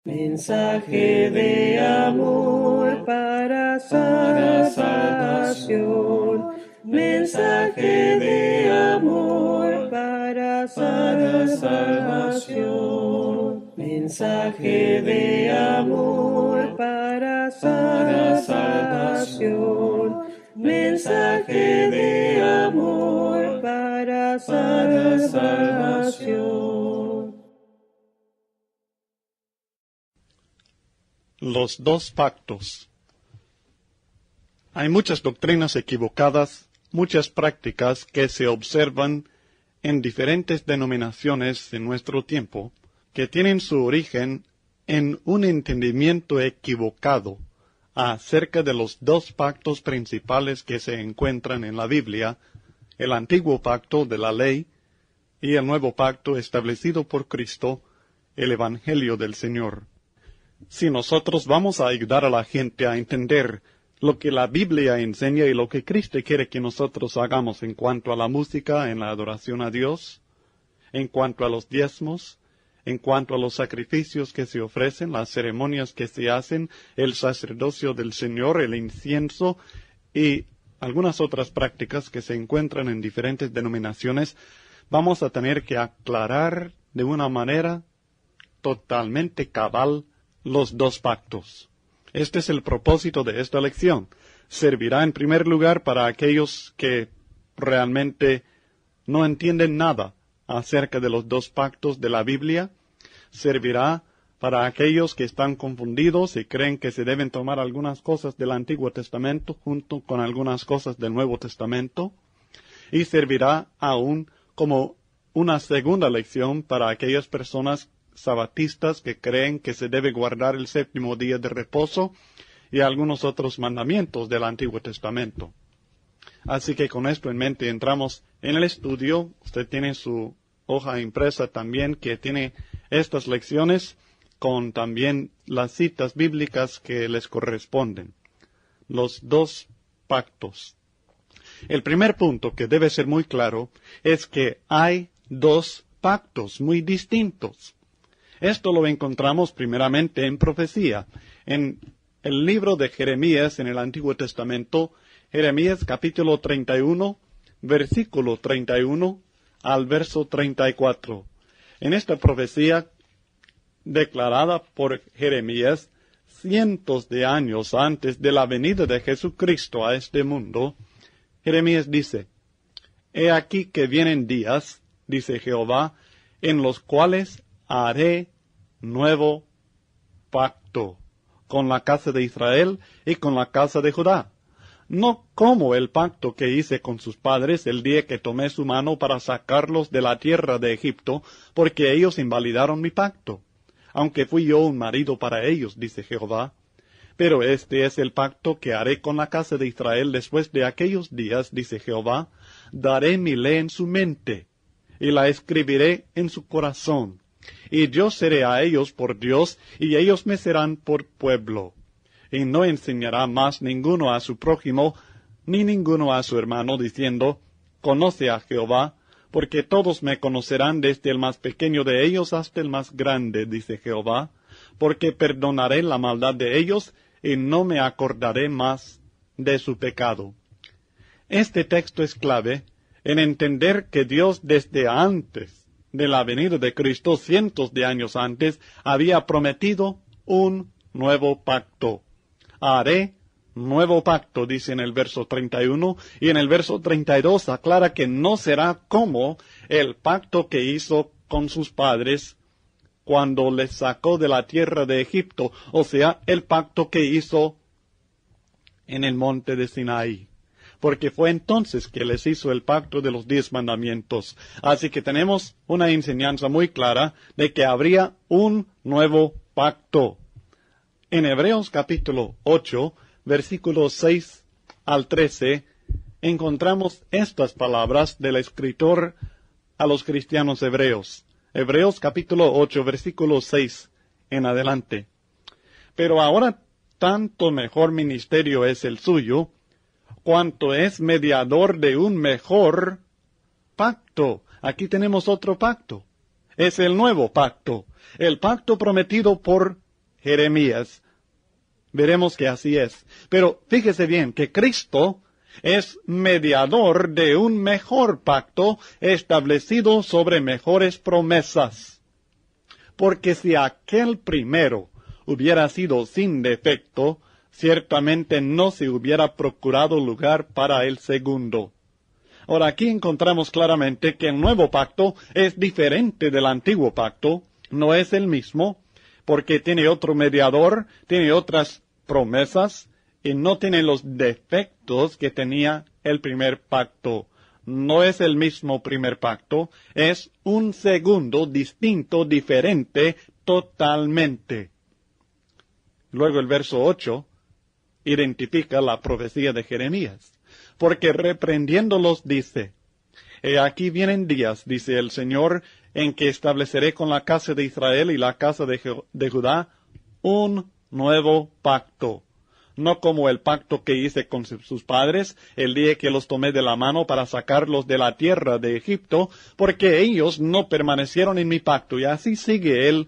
Mensaje de amor para salvación. Mensaje de amor para salvación. Mensaje de amor para salvación. Mensaje de amor para salvación. Los dos pactos. Hay muchas doctrinas equivocadas, muchas prácticas que se observan en diferentes denominaciones en nuestro tiempo, que tienen su origen en un entendimiento equivocado acerca de los dos pactos principales que se encuentran en la Biblia, el antiguo pacto de la ley y el nuevo pacto establecido por Cristo, el Evangelio del Señor. Si nosotros vamos a ayudar a la gente a entender lo que la Biblia enseña y lo que Cristo quiere que nosotros hagamos en cuanto a la música, en la adoración a Dios, en cuanto a los diezmos, en cuanto a los sacrificios que se ofrecen, las ceremonias que se hacen, el sacerdocio del Señor, el incienso y algunas otras prácticas que se encuentran en diferentes denominaciones, vamos a tener que aclarar de una manera totalmente cabal los dos pactos. Este es el propósito de esta lección. Servirá en primer lugar para aquellos que realmente no entienden nada acerca de los dos pactos de la Biblia. Servirá para aquellos que están confundidos y creen que se deben tomar algunas cosas del Antiguo Testamento junto con algunas cosas del Nuevo Testamento. Y servirá aún como una segunda lección para aquellas personas sabatistas que creen que se debe guardar el séptimo día de reposo y algunos otros mandamientos del Antiguo Testamento. Así que con esto en mente entramos en el estudio. Usted tiene su hoja impresa también que tiene estas lecciones con también las citas bíblicas que les corresponden. Los dos pactos. El primer punto que debe ser muy claro es que hay dos pactos muy distintos. Esto lo encontramos primeramente en profecía. En el libro de Jeremías en el Antiguo Testamento, Jeremías capítulo 31, versículo 31 al verso 34. En esta profecía declarada por Jeremías cientos de años antes de la venida de Jesucristo a este mundo, Jeremías dice: He aquí que vienen días, dice Jehová, en los cuales haré nuevo pacto con la casa de Israel y con la casa de Judá. No como el pacto que hice con sus padres el día que tomé su mano para sacarlos de la tierra de Egipto, porque ellos invalidaron mi pacto, aunque fui yo un marido para ellos, dice Jehová. Pero este es el pacto que haré con la casa de Israel después de aquellos días, dice Jehová. Daré mi ley en su mente, y la escribiré en su corazón. Y yo seré a ellos por Dios, y ellos me serán por pueblo. Y no enseñará más ninguno a su prójimo, ni ninguno a su hermano, diciendo: Conoce a Jehová, porque todos me conocerán desde el más pequeño de ellos hasta el más grande, dice Jehová, porque perdonaré la maldad de ellos, y no me acordaré más de su pecado. Este texto es clave en entender que Dios desde antes de la venida de Cristo, cientos de años antes, había prometido un nuevo pacto. Haré nuevo pacto, dice en el verso 31, y en el verso 32 aclara que no será como el pacto que hizo con sus padres cuando les sacó de la tierra de Egipto, o sea, el pacto que hizo en el monte de Sinaí. Porque fue entonces que les hizo el pacto de los 10 mandamientos. Así que tenemos una enseñanza muy clara de que habría un nuevo pacto. En Hebreos capítulo 8, versículos 6 al 13, encontramos estas palabras del escritor a los cristianos hebreos. Hebreos capítulo 8, versículo 6 en adelante. Pero ahora tanto mejor ministerio es el suyo, cuanto es mediador de un mejor pacto. Aquí tenemos otro pacto. Es el nuevo pacto, el pacto prometido por Jeremías, veremos que así es. Pero fíjese bien que Cristo es mediador de un mejor pacto establecido sobre mejores promesas. Porque si aquel primero hubiera sido sin defecto, ciertamente no se hubiera procurado lugar para el segundo. Ahora aquí encontramos claramente que el nuevo pacto es diferente del antiguo pacto, no es el mismo, porque tiene otro mediador, tiene otras promesas, y no tiene los defectos que tenía el primer pacto. No es el mismo primer pacto, es un segundo distinto, diferente, totalmente. Luego el verso 8 identifica la profecía de Jeremías, porque reprendiéndolos dice, He aquí vienen días, dice el Señor, en que estableceré con la casa de Israel y la casa de Judá un nuevo pacto. No como el pacto que hice con sus padres el día que los tomé de la mano para sacarlos de la tierra de Egipto, porque ellos no permanecieron en mi pacto. Y así sigue él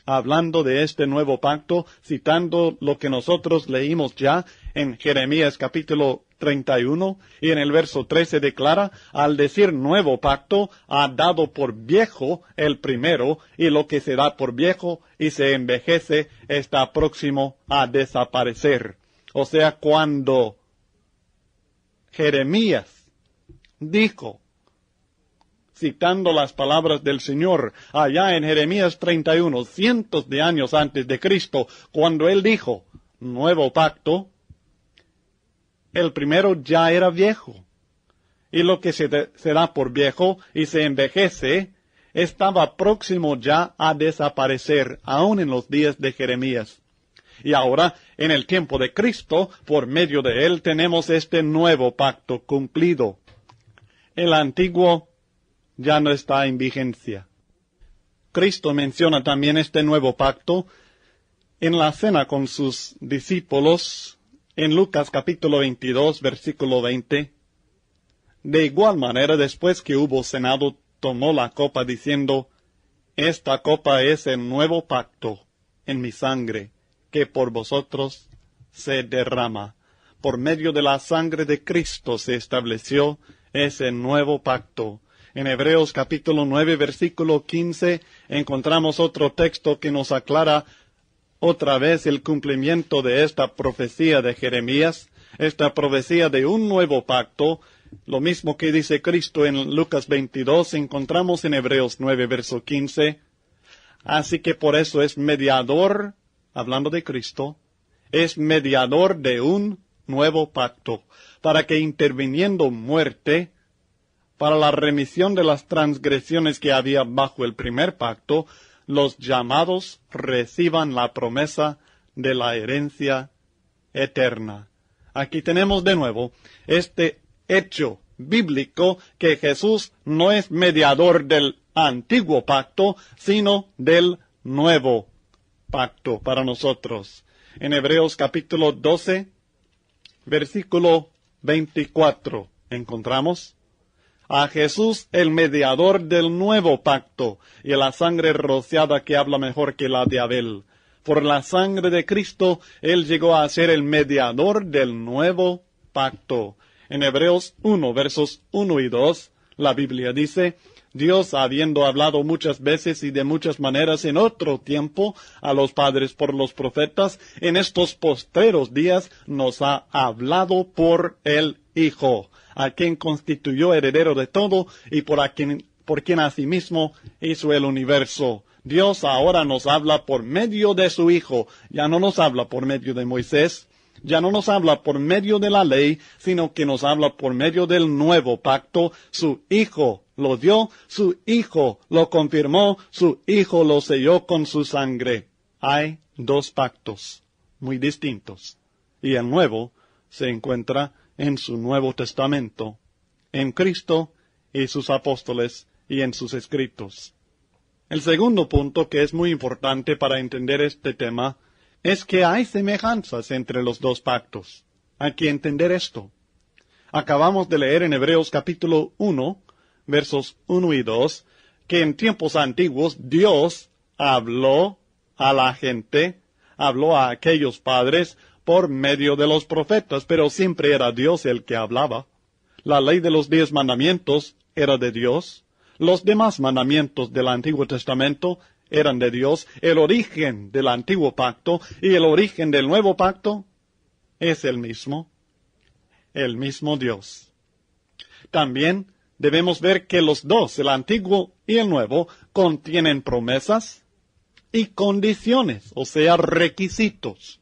hablando de este nuevo pacto, citando lo que nosotros leímos ya en Jeremías capítulo 31, y en el verso 13 declara, al decir nuevo pacto, ha dado por viejo el primero, y lo que se da por viejo y se envejece está próximo a desaparecer. O sea, cuando Jeremías dijo, citando las palabras del Señor, allá en Jeremías 31, cientos de años antes de Cristo, cuando él dijo, nuevo pacto, el primero ya era viejo. Y lo que se da por viejo y se envejece, estaba próximo ya a desaparecer, aún en los días de Jeremías. Y ahora, en el tiempo de Cristo, por medio de él, tenemos este nuevo pacto cumplido. El antiguo ya no está en vigencia. Cristo menciona también este nuevo pacto en la cena con sus discípulos, en Lucas capítulo 22, versículo 20. De igual manera, después que hubo cenado, tomó la copa diciendo, Esta copa es el nuevo pacto en mi sangre, que por vosotros se derrama. Por medio de la sangre de Cristo se estableció ese nuevo pacto. En Hebreos capítulo 9, versículo 15, encontramos otro texto que nos aclara otra vez el cumplimiento de esta profecía de Jeremías, esta profecía de un nuevo pacto. Lo mismo que dice Cristo en Lucas 22, encontramos en Hebreos 9, verso 15. Así que por eso es mediador, hablando de Cristo, es mediador de un nuevo pacto, para que interviniendo muerte, para la remisión de las transgresiones que había bajo el primer pacto, los llamados reciban la promesa de la herencia eterna. Aquí tenemos de nuevo este hecho bíblico que Jesús no es mediador del antiguo pacto, sino del nuevo pacto para nosotros. En Hebreos capítulo 12, versículo 24, encontramos a Jesús el mediador del nuevo pacto, y la sangre rociada que habla mejor que la de Abel. Por la sangre de Cristo, Él llegó a ser el mediador del nuevo pacto. En Hebreos 1, versos 1 y 2, la Biblia dice, Dios, habiendo hablado muchas veces y de muchas maneras en otro tiempo a los padres por los profetas, en estos postreros días nos ha hablado por el Hijo, a quien constituyó heredero de todo y por quien asimismo hizo el universo. Dios ahora nos habla por medio de su Hijo. Ya no nos habla por medio de Moisés, ya no nos habla por medio de la ley, sino que nos habla por medio del nuevo pacto. Su Hijo lo dio, su Hijo lo confirmó, su Hijo lo selló con su sangre. Hay dos pactos muy distintos, y el nuevo se encuentra en su Nuevo Testamento, en Cristo y sus apóstoles y en sus escritos. El segundo punto que es muy importante para entender este tema es que hay semejanzas entre los dos pactos. Hay que entender esto. Acabamos de leer en Hebreos capítulo 1, versos 1 y 2, que en tiempos antiguos Dios habló a la gente, habló a aquellos padres por medio de los profetas, pero siempre era Dios el que hablaba. La ley de los 10 mandamientos era de Dios. Los demás mandamientos del Antiguo Testamento eran de Dios. El origen del Antiguo Pacto y el origen del Nuevo Pacto es el mismo Dios. También debemos ver que los dos, el Antiguo y el Nuevo, contienen promesas y condiciones, o sea, requisitos.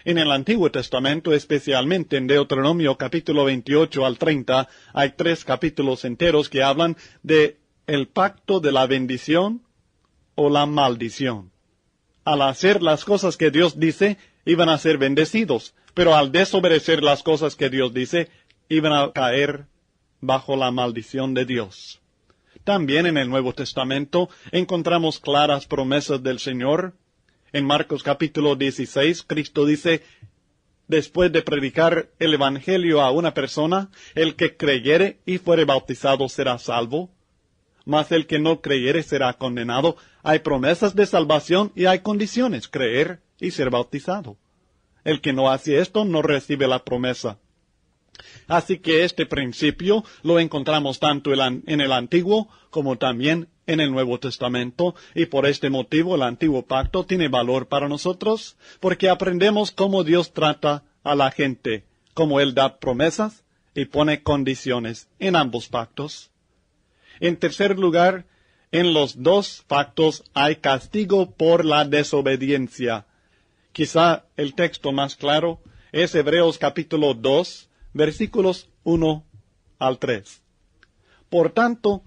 En el Antiguo Testamento, especialmente en Deuteronomio capítulo 28 al 30, hay 3 capítulos enteros que hablan de el pacto de la bendición o la maldición. Al hacer las cosas que Dios dice, iban a ser bendecidos, pero al desobedecer las cosas que Dios dice, iban a caer bajo la maldición de Dios. También en el Nuevo Testamento encontramos claras promesas del Señor. En Marcos capítulo 16, Cristo dice, después de predicar el Evangelio a una persona, el que creyere y fuere bautizado será salvo, mas el que no creyere será condenado. Hay promesas de salvación y hay condiciones, creer y ser bautizado. El que no hace esto no recibe la promesa. Así que este principio lo encontramos tanto en el Antiguo como también en el Nuevo Testamento, y por este motivo el Antiguo Pacto tiene valor para nosotros, porque aprendemos cómo Dios trata a la gente, cómo Él da promesas y pone condiciones en ambos pactos. En tercer lugar, en los 2 pactos hay castigo por la desobediencia. Quizá el texto más claro es Hebreos capítulo 2, versículos 1 al 3. Por tanto,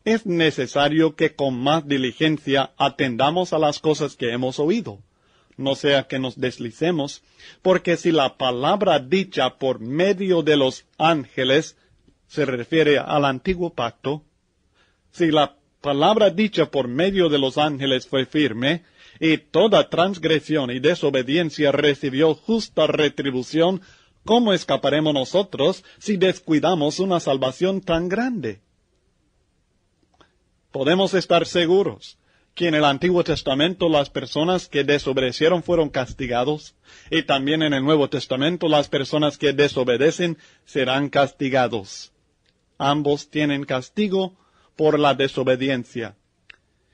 es necesario que con más diligencia atendamos a las cosas que hemos oído, no sea que nos deslicemos, porque si la palabra dicha por medio de los ángeles se refiere al antiguo pacto, si la palabra dicha por medio de los ángeles fue firme, y toda transgresión y desobediencia recibió justa retribución, ¿cómo escaparemos nosotros si descuidamos una salvación tan grande? Podemos estar seguros que en el Antiguo Testamento las personas que desobedecieron fueron castigados, y también en el Nuevo Testamento las personas que desobedecen serán castigados. Ambos tienen castigo por la desobediencia.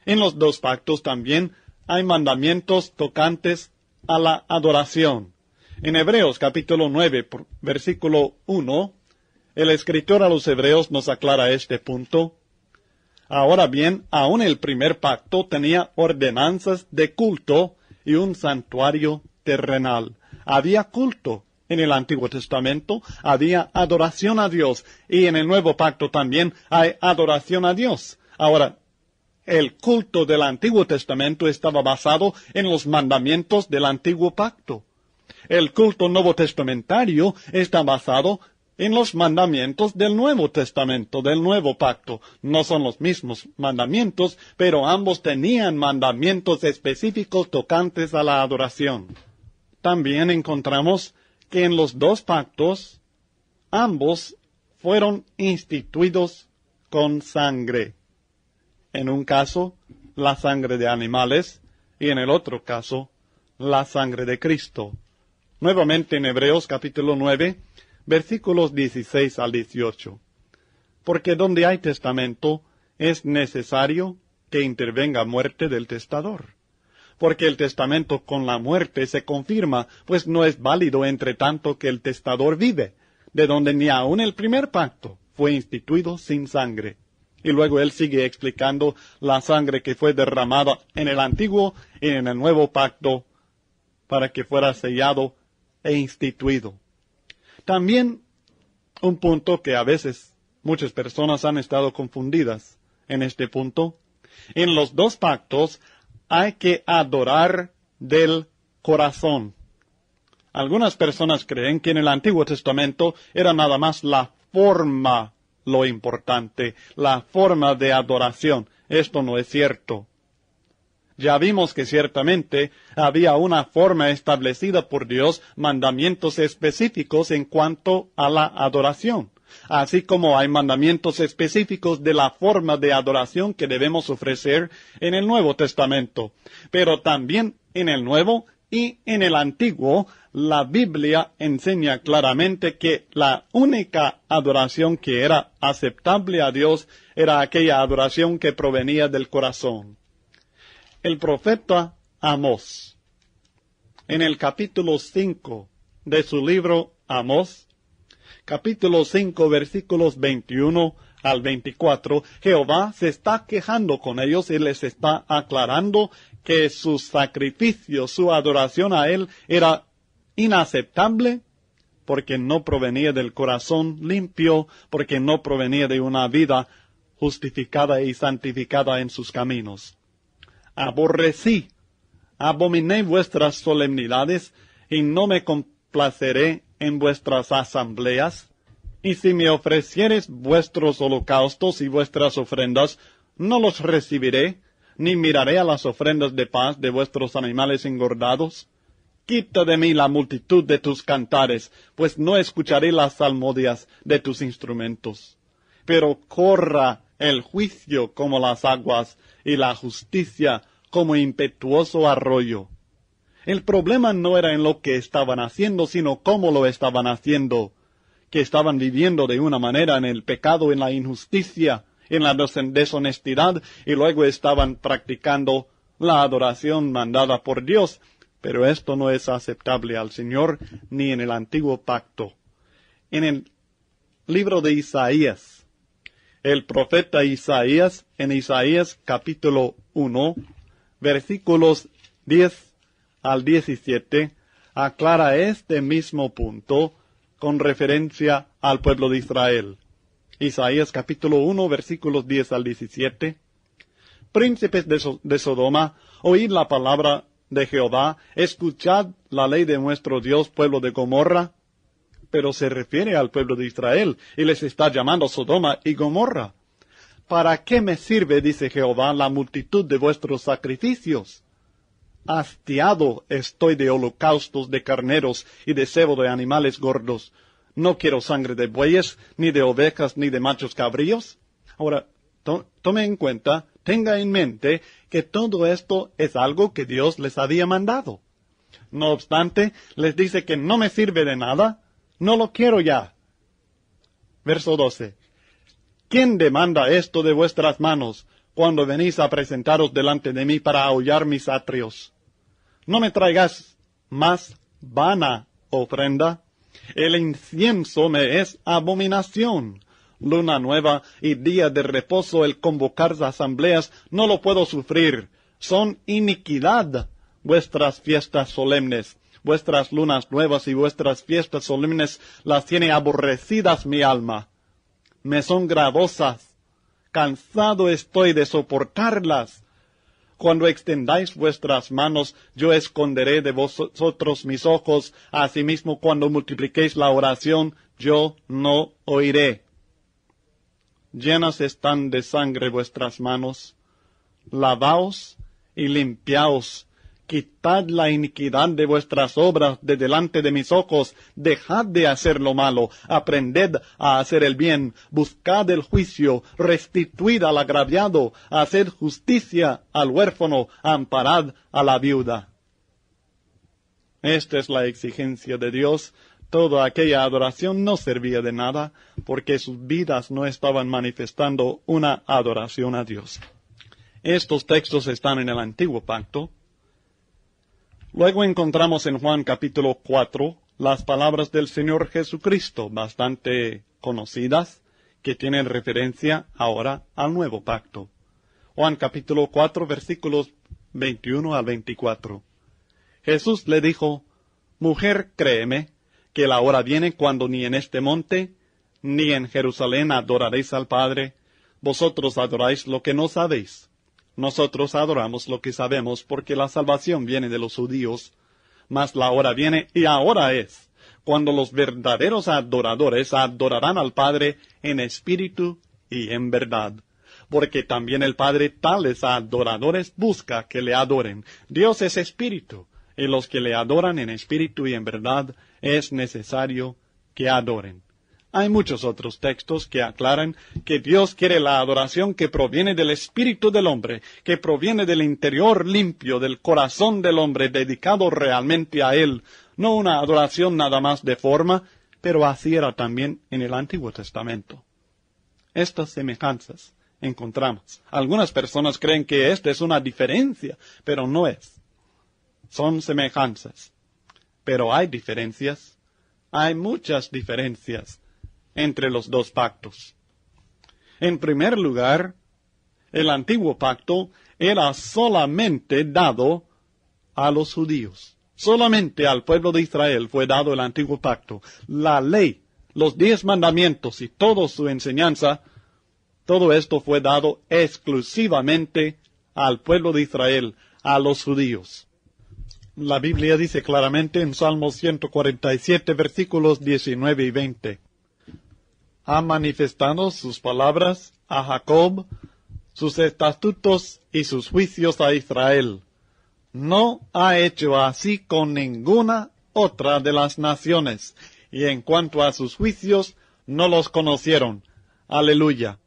En los 2 pactos también hay mandamientos tocantes a la adoración. En Hebreos capítulo 9, versículo 1, el escritor a los Hebreos nos aclara este punto. Ahora bien, aún el primer pacto tenía ordenanzas de culto y un santuario terrenal. Había culto en el Antiguo Testamento, había adoración a Dios, y en el Nuevo Pacto también hay adoración a Dios. Ahora, el culto del Antiguo Testamento estaba basado en los mandamientos del Antiguo Pacto. El culto nuevo testamentario está basado en los mandamientos del Nuevo Testamento, del Nuevo Pacto. No son los mismos mandamientos, pero ambos tenían mandamientos específicos tocantes a la adoración. También encontramos que en los 2 pactos, ambos fueron instituidos con sangre. En un caso, la sangre de animales, y en el otro caso, la sangre de Cristo. Nuevamente en Hebreos capítulo 9, versículos 16 al 18. Porque donde hay testamento, es necesario que intervenga muerte del testador. Porque el testamento con la muerte se confirma, pues no es válido entre tanto que el testador vive, de donde ni aun el primer pacto fue instituido sin sangre. Y luego él sigue explicando la sangre que fue derramada en el antiguo y en el nuevo pacto para que fuera sellado e instituido. También un punto que a veces muchas personas han estado confundidas en este punto. En los 2 pactos hay que adorar del corazón. Algunas personas creen que en el Antiguo Testamento era nada más la forma lo importante, la forma de adoración. Esto no es cierto. Ya vimos que ciertamente había una forma establecida por Dios, mandamientos específicos en cuanto a la adoración. así como hay mandamientos específicos de la forma de adoración que debemos ofrecer en el Nuevo Testamento. Pero también en el Nuevo y en el Antiguo, la Biblia enseña claramente que la única adoración que era aceptable a Dios era aquella adoración que provenía del corazón. El profeta Amós, en el capítulo 5 de su libro Amós, capítulo 5, versículos 21 al 24, Jehová se está quejando con ellos y les está aclarando que su sacrificio, su adoración a Él era inaceptable porque no provenía del corazón limpio, porque no provenía de una vida justificada y santificada en sus caminos. Aborrecí, abominé vuestras solemnidades y no me complaceré en vuestras asambleas. Y si me ofrecieres vuestros holocaustos y vuestras ofrendas, no los recibiré, ni miraré a las ofrendas de paz de vuestros animales engordados. Quita de mí la multitud de tus cantares, pues no escucharé las salmodias de tus instrumentos. Pero corra el juicio como las aguas, y la justicia como impetuoso arroyo. El problema no era en lo que estaban haciendo, sino cómo lo estaban haciendo, que estaban viviendo de una manera en el pecado, en la injusticia, en la deshonestidad, y luego estaban practicando la adoración mandada por Dios. Pero esto no es aceptable al Señor ni en el antiguo pacto. En el libro de Isaías, el profeta Isaías, en Isaías capítulo 1, versículos 10 al 17, aclara este mismo punto con referencia al pueblo de Israel. Isaías capítulo 1, versículos 10 al 17. Príncipes de Sodoma, oíd la palabra de Jehová, escuchad la ley de nuestro Dios, pueblo de Gomorra. Pero se refiere al pueblo de Israel, y les está llamando Sodoma y Gomorra. ¿Para qué me sirve, dice Jehová, la multitud de vuestros sacrificios? Hastiado estoy de holocaustos de carneros y de cebo de animales gordos. No quiero sangre de bueyes, ni de ovejas, ni de machos cabríos. Ahora, tome en cuenta, tenga en mente que todo esto es algo que Dios les había mandado. No obstante, les dice que no me sirve de nada, no lo quiero ya. Verso 12. ¿Quién demanda esto de vuestras manos cuando venís a presentaros delante de mí para aullar mis atrios? No me traigas más vana ofrenda. El incienso me es abominación. Luna nueva y día de reposo, el convocar asambleas, no lo puedo sufrir. Son iniquidad vuestras fiestas solemnes. Vuestras lunas nuevas y vuestras fiestas solemnes las tiene aborrecidas mi alma. Me son gravosas. Cansado estoy de soportarlas. Cuando extendáis vuestras manos, yo esconderé de vosotros mis ojos. Asimismo, cuando multipliquéis la oración, yo no oiré. Llenas están de sangre vuestras manos. Lavaos y limpiaos. Quitad la iniquidad de vuestras obras de delante de mis ojos. Dejad de hacer lo malo. Aprended a hacer el bien. Buscad el juicio. Restituid al agraviado. Haced justicia al huérfano. Amparad a la viuda. Esta es la exigencia de Dios. Toda aquella adoración no servía de nada, porque sus vidas no estaban manifestando una adoración a Dios. Estos textos están en el Antiguo Pacto. Luego encontramos en Juan capítulo 4 las palabras del Señor Jesucristo, bastante conocidas, que tienen referencia ahora al Nuevo Pacto. Juan capítulo 4 versículos 21 al 24. Jesús le dijo, Mujer, créeme, que la hora viene cuando ni en este monte, ni en Jerusalén adoraréis al Padre. Vosotros adoráis lo que no sabéis. Nosotros adoramos lo que sabemos, porque la salvación viene de los judíos. Mas la hora viene, y ahora es, cuando los verdaderos adoradores adorarán al Padre en espíritu y en verdad. Porque también el Padre tales adoradores busca que le adoren. Dios es espíritu, y los que le adoran en espíritu y en verdad es necesario que adoren. Hay muchos otros textos que aclaran que Dios quiere la adoración que proviene del espíritu del hombre, que proviene del interior limpio del corazón del hombre dedicado realmente a Él, no una adoración nada más de forma, pero así era también en el Antiguo Testamento. Estas semejanzas encontramos. Algunas personas creen que esta es una diferencia, pero no es. Son semejanzas. Pero hay diferencias. Hay muchas diferencias entre los dos pactos. En primer lugar, el antiguo pacto era solamente dado a los judíos. Solamente al pueblo de Israel fue dado el antiguo pacto. La ley, los 10 mandamientos y toda su enseñanza, todo esto fue dado exclusivamente al pueblo de Israel, a los judíos. La Biblia dice claramente en Salmo 147, versículos 19 y 20. Ha manifestado sus palabras a Jacob, sus estatutos y sus juicios a Israel. No ha hecho así con ninguna otra de las naciones, y en cuanto a sus juicios, no los conocieron. Aleluya.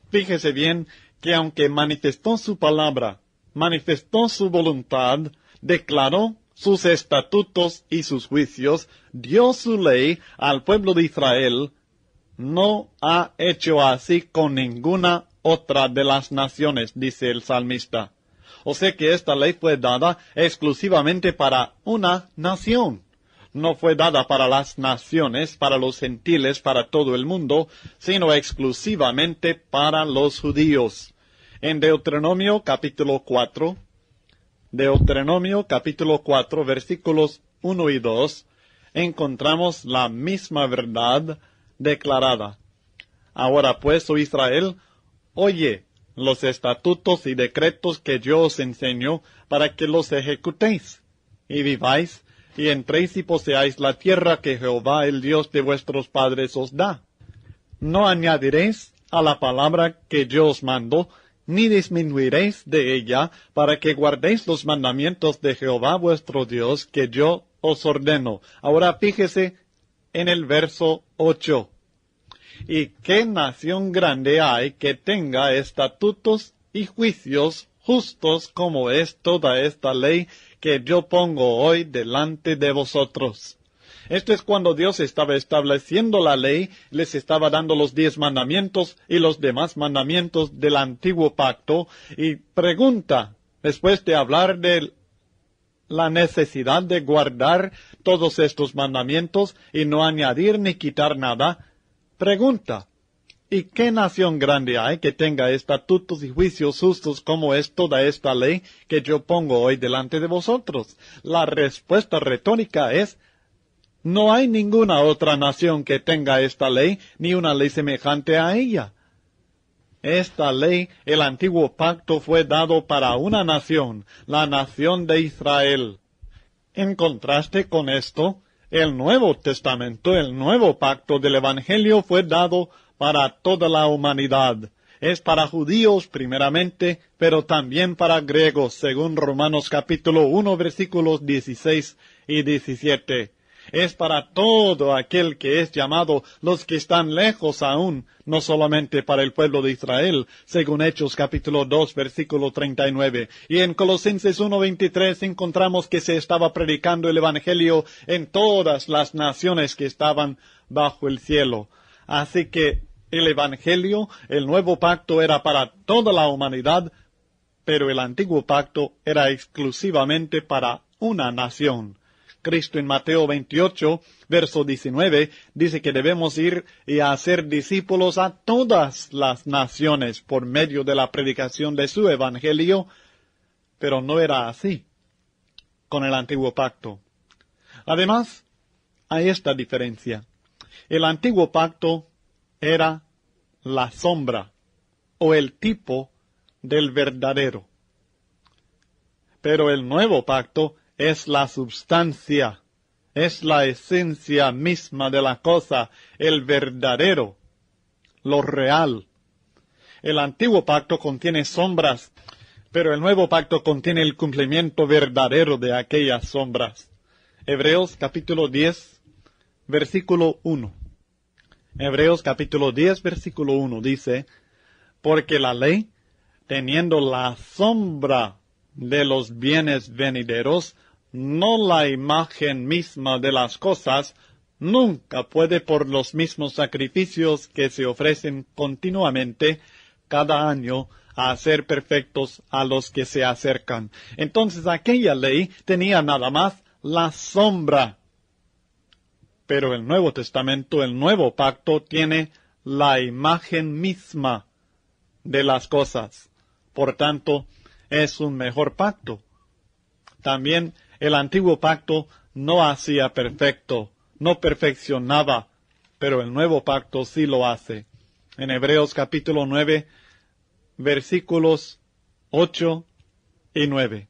Fíjese bien que aunque manifestó su palabra, manifestó su voluntad, declaró sus estatutos y sus juicios, dio su ley al pueblo de Israel, no ha hecho así con ninguna otra de las naciones, dice el salmista. O sea que esta ley fue dada exclusivamente para una nación. No fue dada para las naciones, para los gentiles, para todo el mundo, sino exclusivamente para los judíos. En Deuteronomio capítulo 4, versículos 1 y 2, encontramos la misma verdad declarada. Ahora pues, oh Israel, oye los estatutos y decretos que yo os enseño para que los ejecutéis y viváis y entréis y poseáis la tierra que Jehová el Dios de vuestros padres os da. No añadiréis a la palabra que yo os mando, ni disminuiréis de ella, para que guardéis los mandamientos de Jehová vuestro Dios que yo os ordeno. Ahora fíjese en el verso 8. ¿Y qué nación grande hay que tenga estatutos y juicios justos como es toda esta ley que yo pongo hoy delante de vosotros? Esto es cuando Dios estaba estableciendo la ley, les estaba dando los 10 mandamientos y los demás mandamientos del antiguo pacto, y pregunta, después de hablar de la necesidad de guardar todos estos mandamientos y no añadir ni quitar nada, pregunta, ¿y qué nación grande hay que tenga estatutos y juicios justos como es toda esta ley que yo pongo hoy delante de vosotros? La respuesta retórica es, no hay ninguna otra nación que tenga esta ley, ni una ley semejante a ella. Esta ley, el antiguo pacto, fue dado para una nación, la nación de Israel. En contraste con esto, el Nuevo Testamento, el nuevo pacto del Evangelio fue dado para toda la humanidad. Es para judíos primeramente, pero también para griegos, según Romanos capítulo 1, versículos 16 y 17. Es para todo aquel que es llamado, los que están lejos aún, no solamente para el pueblo de Israel, según Hechos capítulo 2, versículo 39. Y en Colosenses 1:23 encontramos que se estaba predicando el Evangelio en todas las naciones que estaban bajo el cielo. Así que el Evangelio, el nuevo pacto, era para toda la humanidad, pero el antiguo pacto era exclusivamente para una nación. Cristo en Mateo 28, verso 19, dice que debemos ir y hacer discípulos a todas las naciones por medio de la predicación de su evangelio, pero no era así con el antiguo pacto. Además, hay esta diferencia. El antiguo pacto era la sombra o el tipo del verdadero, pero el nuevo pacto es la substancia, es la esencia misma de la cosa, el verdadero, lo real. El antiguo pacto contiene sombras, pero el nuevo pacto contiene el cumplimiento verdadero de aquellas sombras. Hebreos capítulo 10, versículo 1. Hebreos capítulo 10, versículo 1 dice, porque la ley, teniendo la sombra de los bienes venideros, no la imagen misma de las cosas, nunca puede por los mismos sacrificios que se ofrecen continuamente cada año hacer perfectos a los que se acercan. Entonces aquella ley tenía nada más la sombra. Pero el Nuevo Testamento, el Nuevo Pacto, tiene la imagen misma de las cosas. Por tanto, es un mejor pacto. También el Antiguo Pacto no hacía perfecto, no perfeccionaba, pero el Nuevo Pacto sí lo hace. En Hebreos capítulo 9, versículos 8 y 9.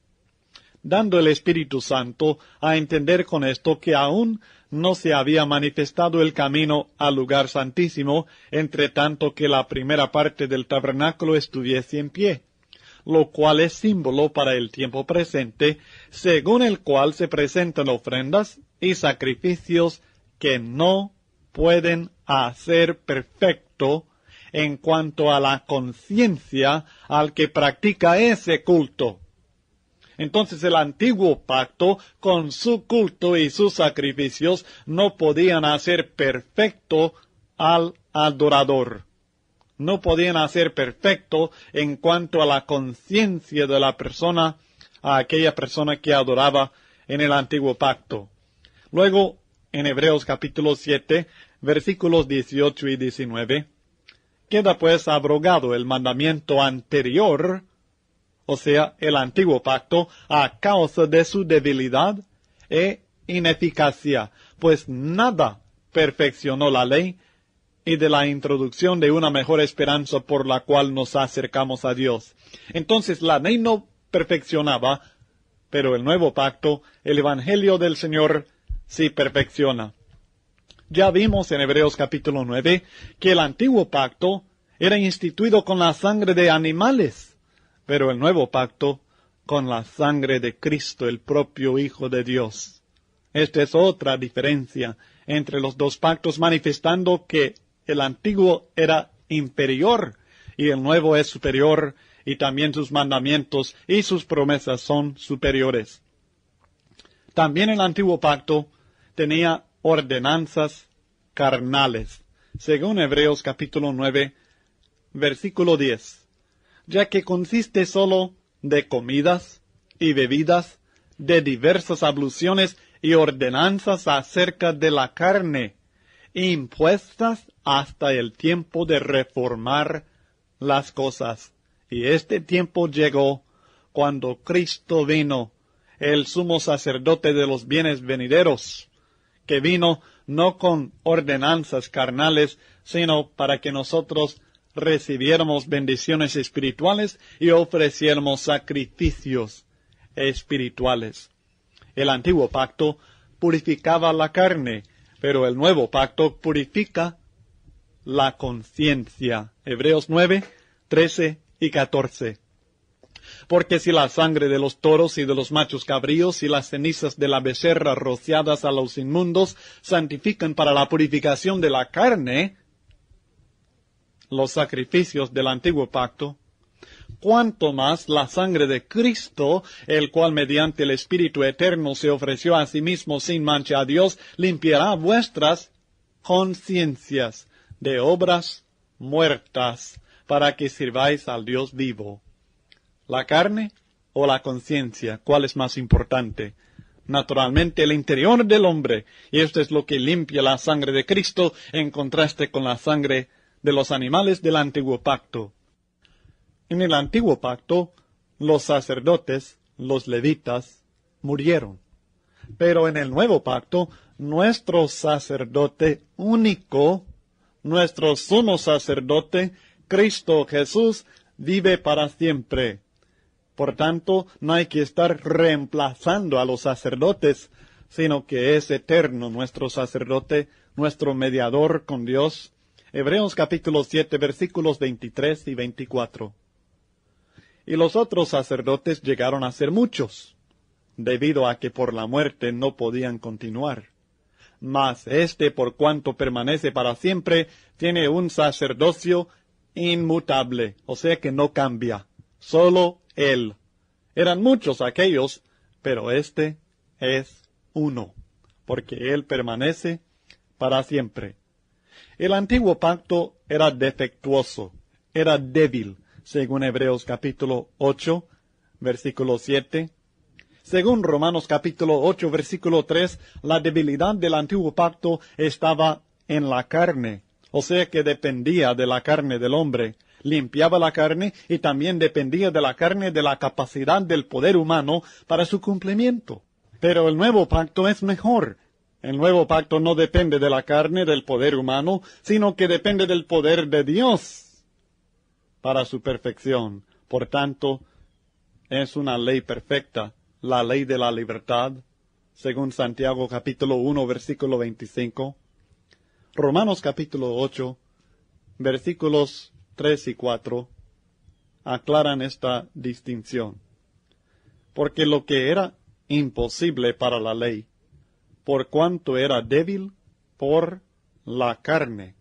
Dando el Espíritu Santo a entender con esto que aún no se había manifestado el camino al lugar santísimo, entre tanto que la primera parte del tabernáculo estuviese en pie, lo cual es símbolo para el tiempo presente, según el cual se presentan ofrendas y sacrificios que no pueden hacer perfecto en cuanto a la conciencia al que practica ese culto. Entonces el antiguo pacto, con su culto y sus sacrificios, no podían hacer perfecto al adorador. No podían hacer perfecto en cuanto a la conciencia de la persona, a aquella persona que adoraba en el antiguo pacto. Luego, en Hebreos capítulo 7, versículos 18 y 19, queda pues abrogado el mandamiento anterior, o sea, el antiguo pacto, a causa de su debilidad e ineficacia, pues nada perfeccionó la ley, y de la introducción de una mejor esperanza por la cual nos acercamos a Dios. Entonces la ley no perfeccionaba, pero el nuevo pacto, el Evangelio del Señor, sí perfecciona. Ya vimos en Hebreos capítulo 9 que el antiguo pacto era instituido con la sangre de animales, pero el nuevo pacto con la sangre de Cristo, el propio Hijo de Dios. Esta es otra diferencia entre los dos pactos, manifestando que el antiguo era inferior y el nuevo es superior, y también sus mandamientos y sus promesas son superiores. También el antiguo pacto tenía ordenanzas carnales, según Hebreos capítulo 9, versículo 10. Ya que consiste sólo de comidas y bebidas, de diversas abluciones y ordenanzas acerca de la carne, impuestas hasta el tiempo de reformar las cosas. Y este tiempo llegó cuando Cristo vino, el sumo sacerdote de los bienes venideros, que vino no con ordenanzas carnales, sino para que nosotros recibiéramos bendiciones espirituales y ofreciéramos sacrificios espirituales. El antiguo pacto purificaba la carne, pero el nuevo pacto purifica la conciencia. Hebreos 9, 13 y 14. Porque si la sangre de los toros y de los machos cabríos y las cenizas de la becerra rociadas a los inmundos santifican para la purificación de la carne, los sacrificios del antiguo pacto, cuanto más la sangre de Cristo, el cual mediante el Espíritu Eterno se ofreció a sí mismo sin mancha a Dios, limpiará vuestras conciencias de obras muertas, para que sirváis al Dios vivo. ¿La carne o la conciencia? ¿Cuál es más importante? Naturalmente el interior del hombre, y esto es lo que limpia la sangre de Cristo en contraste con la sangre de los animales del antiguo pacto. En el antiguo pacto, los sacerdotes, los levitas, murieron. Pero en el nuevo pacto, nuestro sacerdote único, nuestro sumo sacerdote, Cristo Jesús, vive para siempre. Por tanto, no hay que estar reemplazando a los sacerdotes, sino que es eterno nuestro sacerdote, nuestro mediador con Dios. Hebreos capítulo 7, versículos 23 y 24. Y los otros sacerdotes llegaron a ser muchos, debido a que por la muerte no podían continuar. mas este, por cuanto permanece para siempre, tiene un sacerdocio inmutable, o sea que no cambia, solo Él. Eran muchos aquellos, pero este es uno, porque Él permanece para siempre. El antiguo pacto era defectuoso, era débil, según Hebreos capítulo 8, versículo 7. Según Romanos capítulo 8, versículo 3, la debilidad del antiguo pacto estaba en la carne, o sea que dependía de la carne del hombre, limpiaba la carne y también dependía de la carne de la capacidad del poder humano para su cumplimiento. Pero el nuevo pacto es mejor. El nuevo pacto no depende de la carne, del poder humano, sino que depende del poder de Dios para su perfección. Por tanto, es una ley perfecta, la ley de la libertad, según Santiago capítulo 1, versículo 25. Romanos capítulo 8, versículos 3 y 4, aclaran esta distinción. Porque lo que era imposible para la ley, por cuanto era débil por la carne,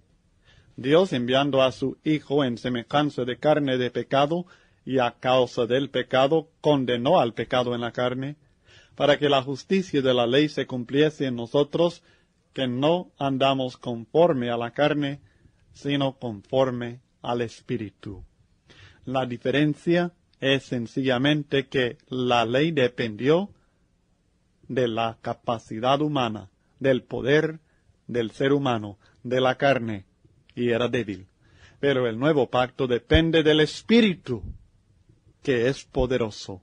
Dios enviando a su Hijo en semejanza de carne de pecado, y a causa del pecado condenó al pecado en la carne, para que la justicia de la ley se cumpliese en nosotros, que no andamos conforme a la carne, sino conforme al Espíritu. La diferencia es sencillamente que la ley dependió de la capacidad humana, del poder del ser humano, de la carne, y era débil. Pero el nuevo pacto depende del Espíritu, que es poderoso,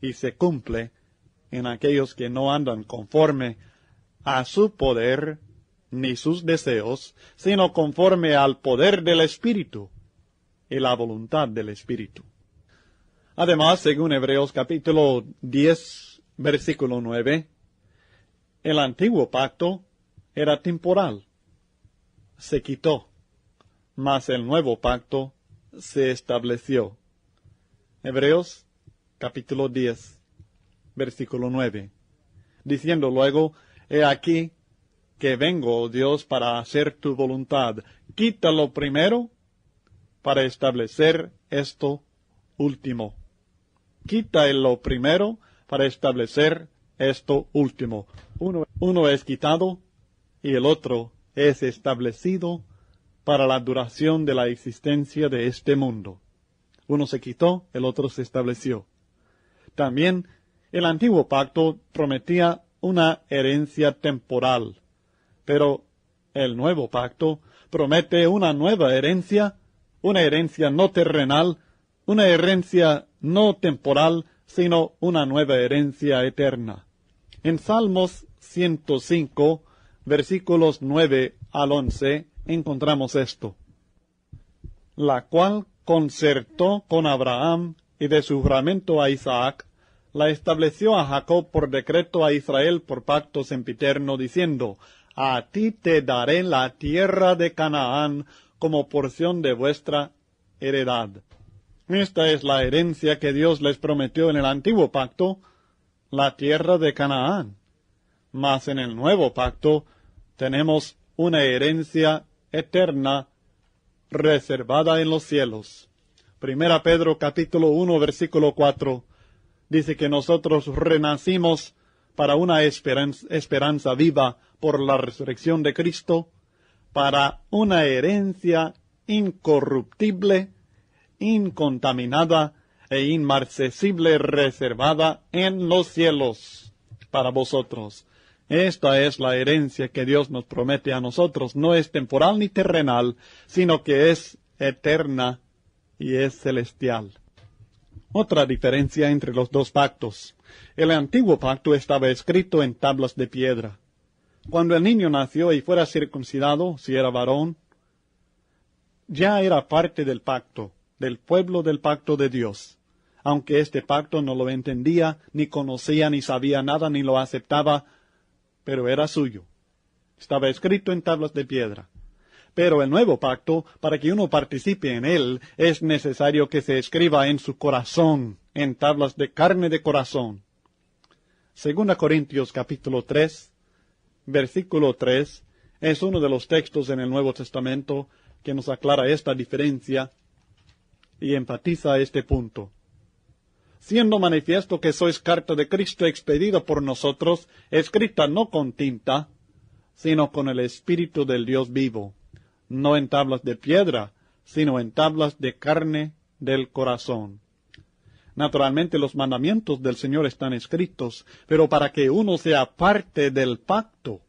y se cumple en aquellos que no andan conforme a su poder ni sus deseos, sino conforme al poder del Espíritu y la voluntad del Espíritu. Además, según Hebreos capítulo 10, versículo 9, el antiguo pacto era temporal, se quitó, mas el nuevo pacto se estableció. Hebreos capítulo 10, versículo 9, diciendo luego, he aquí que vengo, oh Dios, para hacer tu voluntad. Quítalo primero para establecer esto último. Quítalo primero para establecer esto último. Uno es quitado y el otro es establecido para la duración de la existencia de este mundo. Uno se quitó, el otro se estableció. También el antiguo pacto prometía una herencia temporal, pero el nuevo pacto promete una nueva herencia, una herencia no terrenal, una herencia no temporal, sino una nueva herencia eterna. En Salmos 105, versículos 9 al 11, encontramos esto, la cual concertó con Abraham y de su juramento a Isaac, la estableció a Jacob por decreto, a Israel por pacto sempiterno, diciendo, a ti te daré la tierra de Canaán como porción de vuestra heredad. Esta es la herencia que Dios les prometió en el antiguo pacto, la tierra de Canaán. Mas en el nuevo pacto tenemos una herencia eterna reservada en los cielos. Primera Pedro capítulo 1 versículo 4 dice que nosotros renacimos para una esperanza viva por la resurrección de Cristo, para una herencia incorruptible, incontaminada e inmarcesible reservada en los cielos para vosotros. Esta es la herencia que Dios nos promete a nosotros. No es temporal ni terrenal, sino que es eterna y es celestial. Otra diferencia entre los dos pactos. El antiguo pacto estaba escrito en tablas de piedra. Cuando el niño nació y fuera circuncidado, si era varón, ya era parte del pacto, del pueblo del pacto de Dios. Aunque este pacto no lo entendía, ni conocía, ni sabía nada, ni lo aceptaba, pero era suyo. Estaba escrito en tablas de piedra. Pero el nuevo pacto, para que uno participe en él, es necesario que se escriba en su corazón, en tablas de carne de corazón. 2 Corintios capítulo 3, versículo 3, es uno de los textos en el Nuevo Testamento que nos aclara esta diferencia y enfatiza este punto. Siendo manifiesto que sois carta de Cristo expedida por nosotros, escrita no con tinta, sino con el Espíritu del Dios vivo, no en tablas de piedra, sino en tablas de carne del corazón. Naturalmente los mandamientos del Señor están escritos, pero para que uno sea parte del pacto,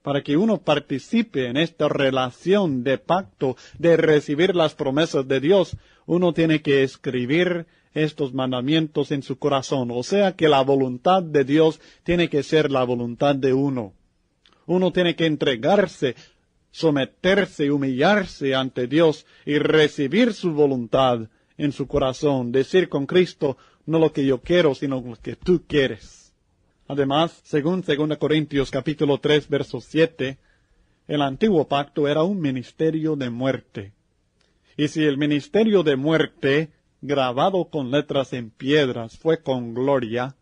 para que uno participe en esta relación de pacto, de recibir las promesas de Dios, uno tiene que escribir estos mandamientos en su corazón. O sea que la voluntad de Dios tiene que ser la voluntad de uno. Uno tiene que entregarse, someterse, humillarse ante Dios y recibir su voluntad en su corazón. Decir con Cristo, no lo que yo quiero, sino lo que tú quieres. Además, según 2 Corintios capítulo 3, verso 7, el antiguo pacto era un ministerio de muerte. Y si el ministerio de muerte, grabado con letras en piedras, fue con gloria,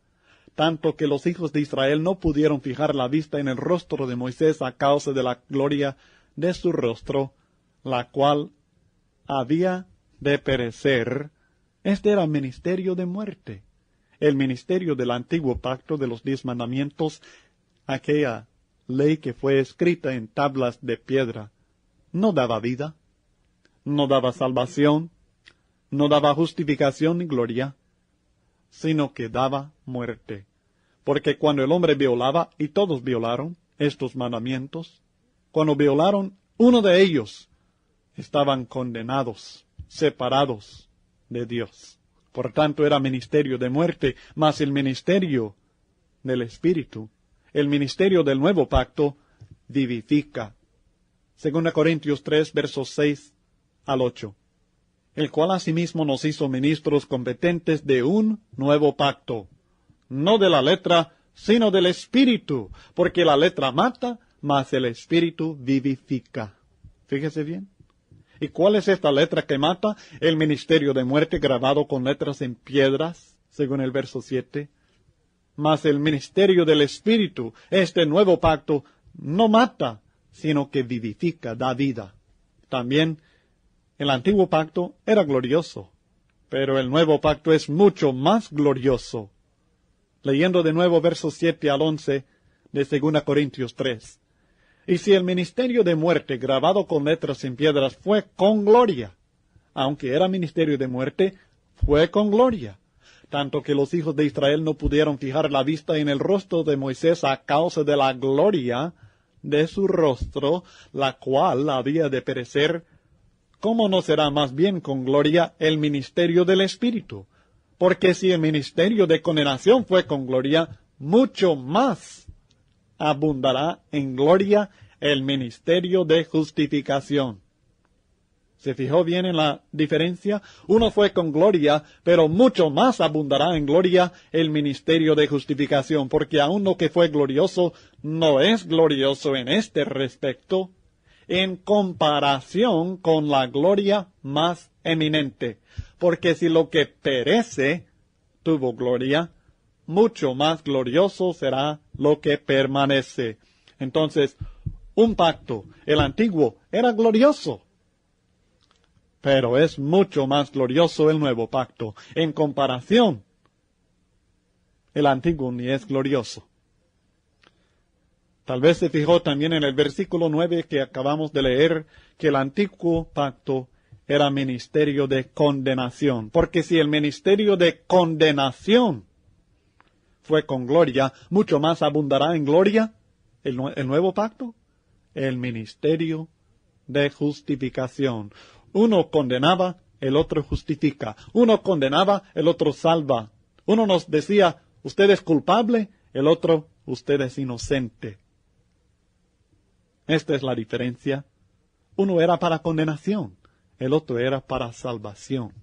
tanto que los hijos de Israel no pudieron fijar la vista en el rostro de Moisés a causa de la gloria de su rostro, la cual había de perecer, este era ministerio de muerte. El ministerio del antiguo pacto de los 10 mandamientos, aquella ley que fue escrita en tablas de piedra, no daba vida, no daba salvación, no daba justificación ni gloria, sino que daba muerte. Porque cuando el hombre violaba, y todos violaron estos mandamientos, cuando violaron uno de ellos, estaban condenados, separados de Dios. Por tanto, era ministerio de muerte, mas el ministerio del Espíritu, el ministerio del nuevo pacto, vivifica. 2 Corintios 3, versos 6 al 8. El cual asimismo nos hizo ministros competentes de un nuevo pacto, no de la letra, sino del Espíritu, porque la letra mata, mas el Espíritu vivifica. Fíjese bien. ¿Y cuál es esta letra que mata? El ministerio de muerte grabado con letras en piedras, según el verso 7. Mas el ministerio del Espíritu, este nuevo pacto, no mata, sino que vivifica, da vida. También el antiguo pacto era glorioso, pero el nuevo pacto es mucho más glorioso. Leyendo de nuevo versos 7 al 11 de 2 Corintios 3. Y si el ministerio de muerte grabado con letras en piedras fue con gloria, aunque era ministerio de muerte, fue con gloria, tanto que los hijos de Israel no pudieron fijar la vista en el rostro de Moisés a causa de la gloria de su rostro, la cual había de perecer, ¿cómo no será más bien con gloria el ministerio del Espíritu? Porque si el ministerio de condenación fue con gloria, mucho más abundará en gloria el ministerio de justificación. ¿Se fijó bien en la diferencia? Uno fue con gloria, pero mucho más abundará en gloria el ministerio de justificación, porque aun lo que fue glorioso no es glorioso en este respecto, en comparación con la gloria más eminente. Porque si lo que perece tuvo gloria, mucho más glorioso será lo que permanece. Entonces, un pacto, el antiguo, era glorioso, pero es mucho más glorioso el nuevo pacto. En comparación, el antiguo ni es glorioso. Tal vez se fijó también en el versículo 9 que acabamos de leer, que el antiguo pacto era ministerio de condenación. Porque si el ministerio de condenación fue con gloria, mucho más abundará en gloria el nuevo pacto, el ministerio de justificación. Uno condenaba, el otro justifica. Uno condenaba, el otro salva. Uno nos decía, usted es culpable, el otro, usted es inocente. Esta es la diferencia. Uno era para condenación, el otro era para salvación.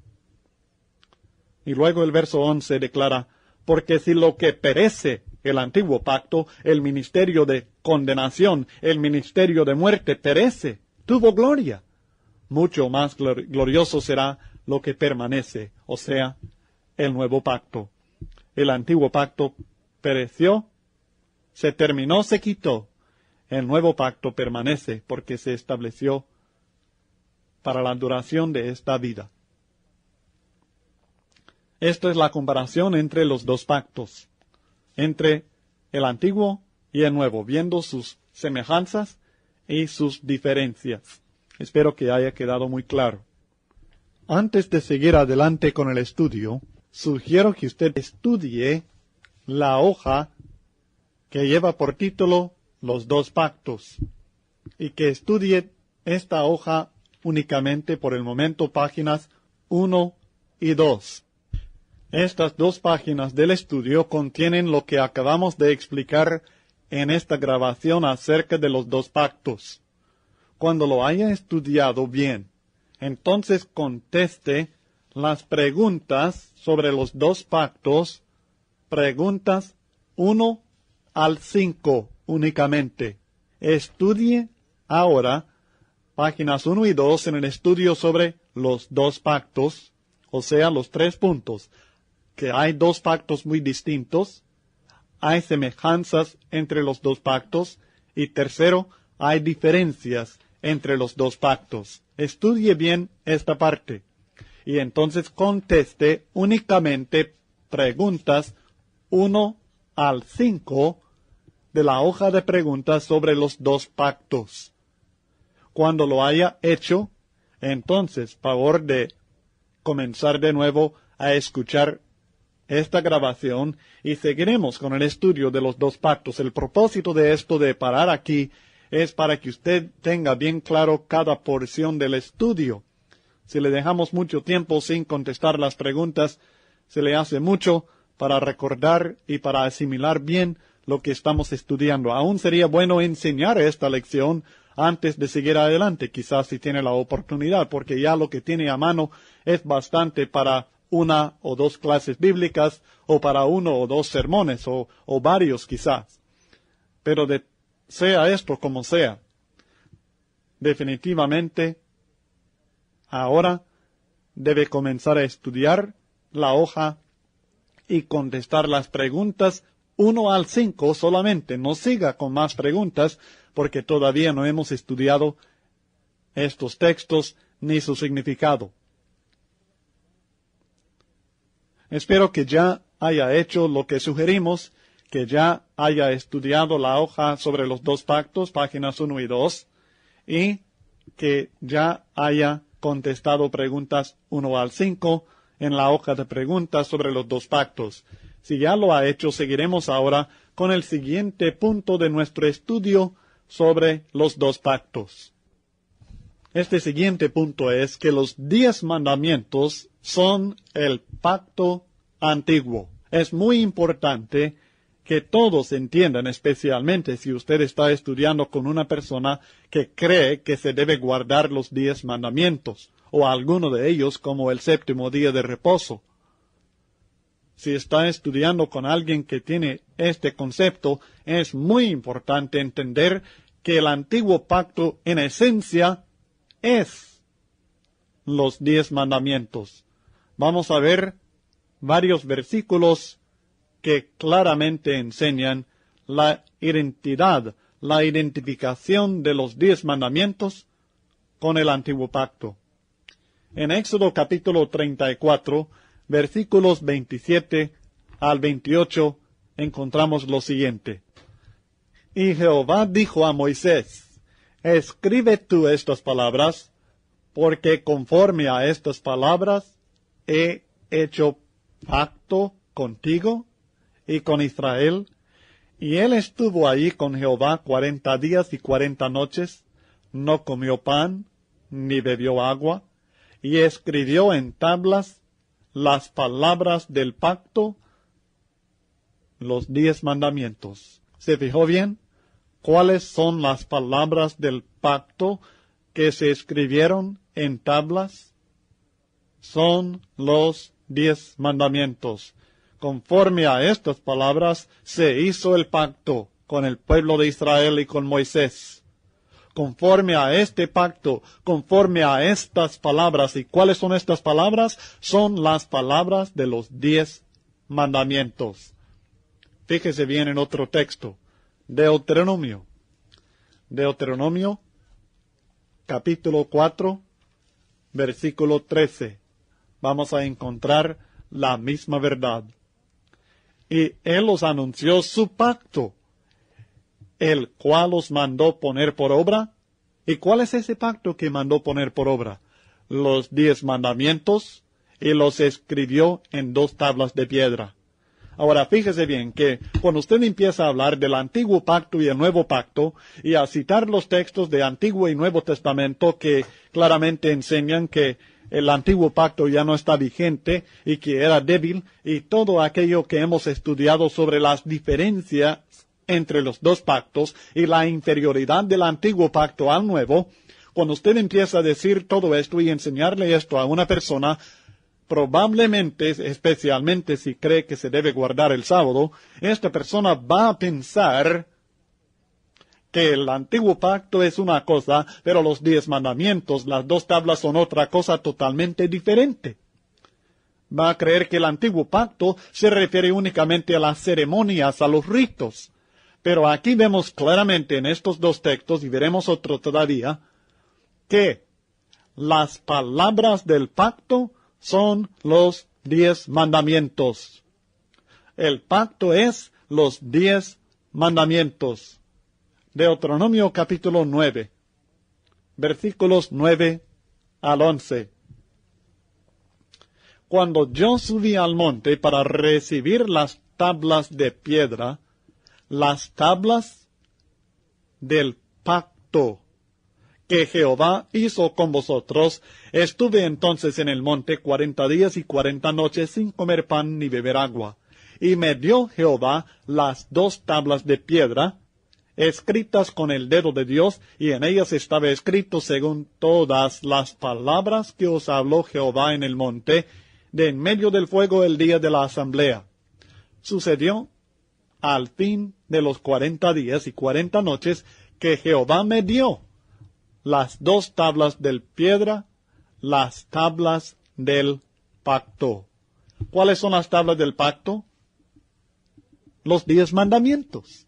Y luego el verso 11 declara, porque si lo que perece, el antiguo pacto, el ministerio de condenación, el ministerio de muerte perece, tuvo gloria, mucho más glorioso será lo que permanece, o sea, el nuevo pacto. El antiguo pacto pereció, se terminó, se quitó, El nuevo pacto permanece porque se estableció para la duración de esta vida. Esta es la comparación entre los dos pactos, entre el antiguo y el nuevo, viendo sus semejanzas y sus diferencias. Espero que haya quedado muy claro. Antes de seguir adelante con el estudio, sugiero que usted estudie la hoja que lleva por título Los dos pactos, y que estudie esta hoja únicamente por el momento páginas 1 y 2. Estas dos páginas del estudio contienen lo que acabamos de explicar en esta grabación acerca de los dos pactos. Cuando lo haya estudiado bien, entonces conteste las preguntas sobre los dos pactos, preguntas 1 al 5 únicamente. Estudie ahora páginas 1 y 2 en el estudio sobre los dos pactos, o sea, los 3 puntos, que hay dos pactos muy distintos, hay semejanzas entre los dos pactos, y tercero, hay diferencias entre los dos pactos. Estudie bien esta parte, y entonces conteste únicamente preguntas 1 al 5 de la hoja de preguntas sobre los dos pactos. Cuando lo haya hecho, entonces, favor de comenzar de nuevo a escuchar esta grabación y seguiremos con el estudio de los dos pactos. El propósito de esto de parar aquí es para que usted tenga bien claro cada porción del estudio. Si le dejamos mucho tiempo sin contestar las preguntas, se le hace mucho para recordar y para asimilar bien lo que estamos estudiando. Aún sería bueno enseñar esta lección antes de seguir adelante, quizás si tiene la oportunidad, porque ya lo que tiene a mano es bastante para una o dos clases bíblicas, o para uno o dos sermones, o varios quizás. Pero sea esto como sea, definitivamente ahora debe comenzar a estudiar la hoja y contestar las preguntas 1 al 5 solamente. No siga con más preguntas porque todavía no hemos estudiado estos textos ni su significado. Espero que ya haya hecho lo que sugerimos, que ya haya estudiado la hoja sobre los dos pactos, páginas 1 y 2, y que ya haya contestado preguntas 1 al 5 en la hoja de preguntas sobre los dos pactos. Si ya lo ha hecho, seguiremos ahora con el siguiente punto de nuestro estudio sobre los dos pactos. Este siguiente punto es que los 10 mandamientos son el pacto antiguo. Es muy importante que todos entiendan, especialmente si usted está estudiando con una persona que cree que se debe guardar los 10 mandamientos, o alguno de ellos como el séptimo día de reposo. Si está estudiando con alguien que tiene este concepto, es muy importante entender que el antiguo pacto en esencia es los 10 mandamientos. Vamos a ver varios versículos que claramente enseñan la identidad, la identificación de los 10 mandamientos con el antiguo pacto. En Éxodo capítulo 34, versículos 27 al 28, encontramos lo siguiente. Y Jehová dijo a Moisés, escribe tú estas palabras, porque conforme a estas palabras he hecho pacto contigo y con Israel. Y él estuvo allí con Jehová 40 días y 40 noches, no comió pan, ni bebió agua, y escribió en tablas las palabras del pacto, los 10 mandamientos. ¿Se fijó bien? ¿Cuáles son las palabras del pacto que se escribieron en tablas? Son los 10 mandamientos. Conforme a estas palabras se hizo el pacto con el pueblo de Israel y con Moisés. Conforme a este pacto, conforme a estas palabras. ¿Y cuáles son estas palabras? Son las palabras de los 10 mandamientos. Fíjese bien en otro texto, Deuteronomio. Deuteronomio, capítulo 4, versículo 13. Vamos a encontrar la misma verdad. Y Él os anunció su pacto, el cual os mandó poner por obra. ¿Y cuál es ese pacto que mandó poner por obra? Los 10 mandamientos, y los escribió en 2 tablas de piedra. Ahora, fíjese bien que cuando usted empieza a hablar del Antiguo Pacto y el Nuevo Pacto, y a citar los textos de Antiguo y Nuevo Testamento que claramente enseñan que el Antiguo Pacto ya no está vigente y que era débil, y todo aquello que hemos estudiado sobre las diferencias entre los 2 pactos y la inferioridad del Antiguo Pacto al Nuevo, cuando usted empieza a decir todo esto y enseñarle esto a una persona, probablemente, especialmente si cree que se debe guardar el sábado, esta persona va a pensar que el Antiguo Pacto es una cosa, pero los 10 mandamientos, las 2 tablas son otra cosa totalmente diferente. Va a creer que el Antiguo Pacto se refiere únicamente a las ceremonias, a los ritos. Pero aquí vemos claramente en estos 2 textos, y veremos otro todavía, que las palabras del pacto son los 10 mandamientos. El pacto es los 10 mandamientos. Deuteronomio capítulo 9, versículos 9 al 11. Cuando yo subí al monte para recibir las tablas de piedra, las tablas del pacto que Jehová hizo con vosotros, estuve entonces en el monte 40 días y 40 noches sin comer pan ni beber agua. Y me dio Jehová las 2 tablas de piedra, escritas con el dedo de Dios, y en ellas estaba escrito según todas las palabras que os habló Jehová en el monte, de en medio del fuego el día de la asamblea. Sucedió al fin de los 40 días y 40 noches que Jehová me dio las 2 tablas del piedra, las tablas del pacto. ¿Cuáles son las tablas del pacto? Los 10 mandamientos.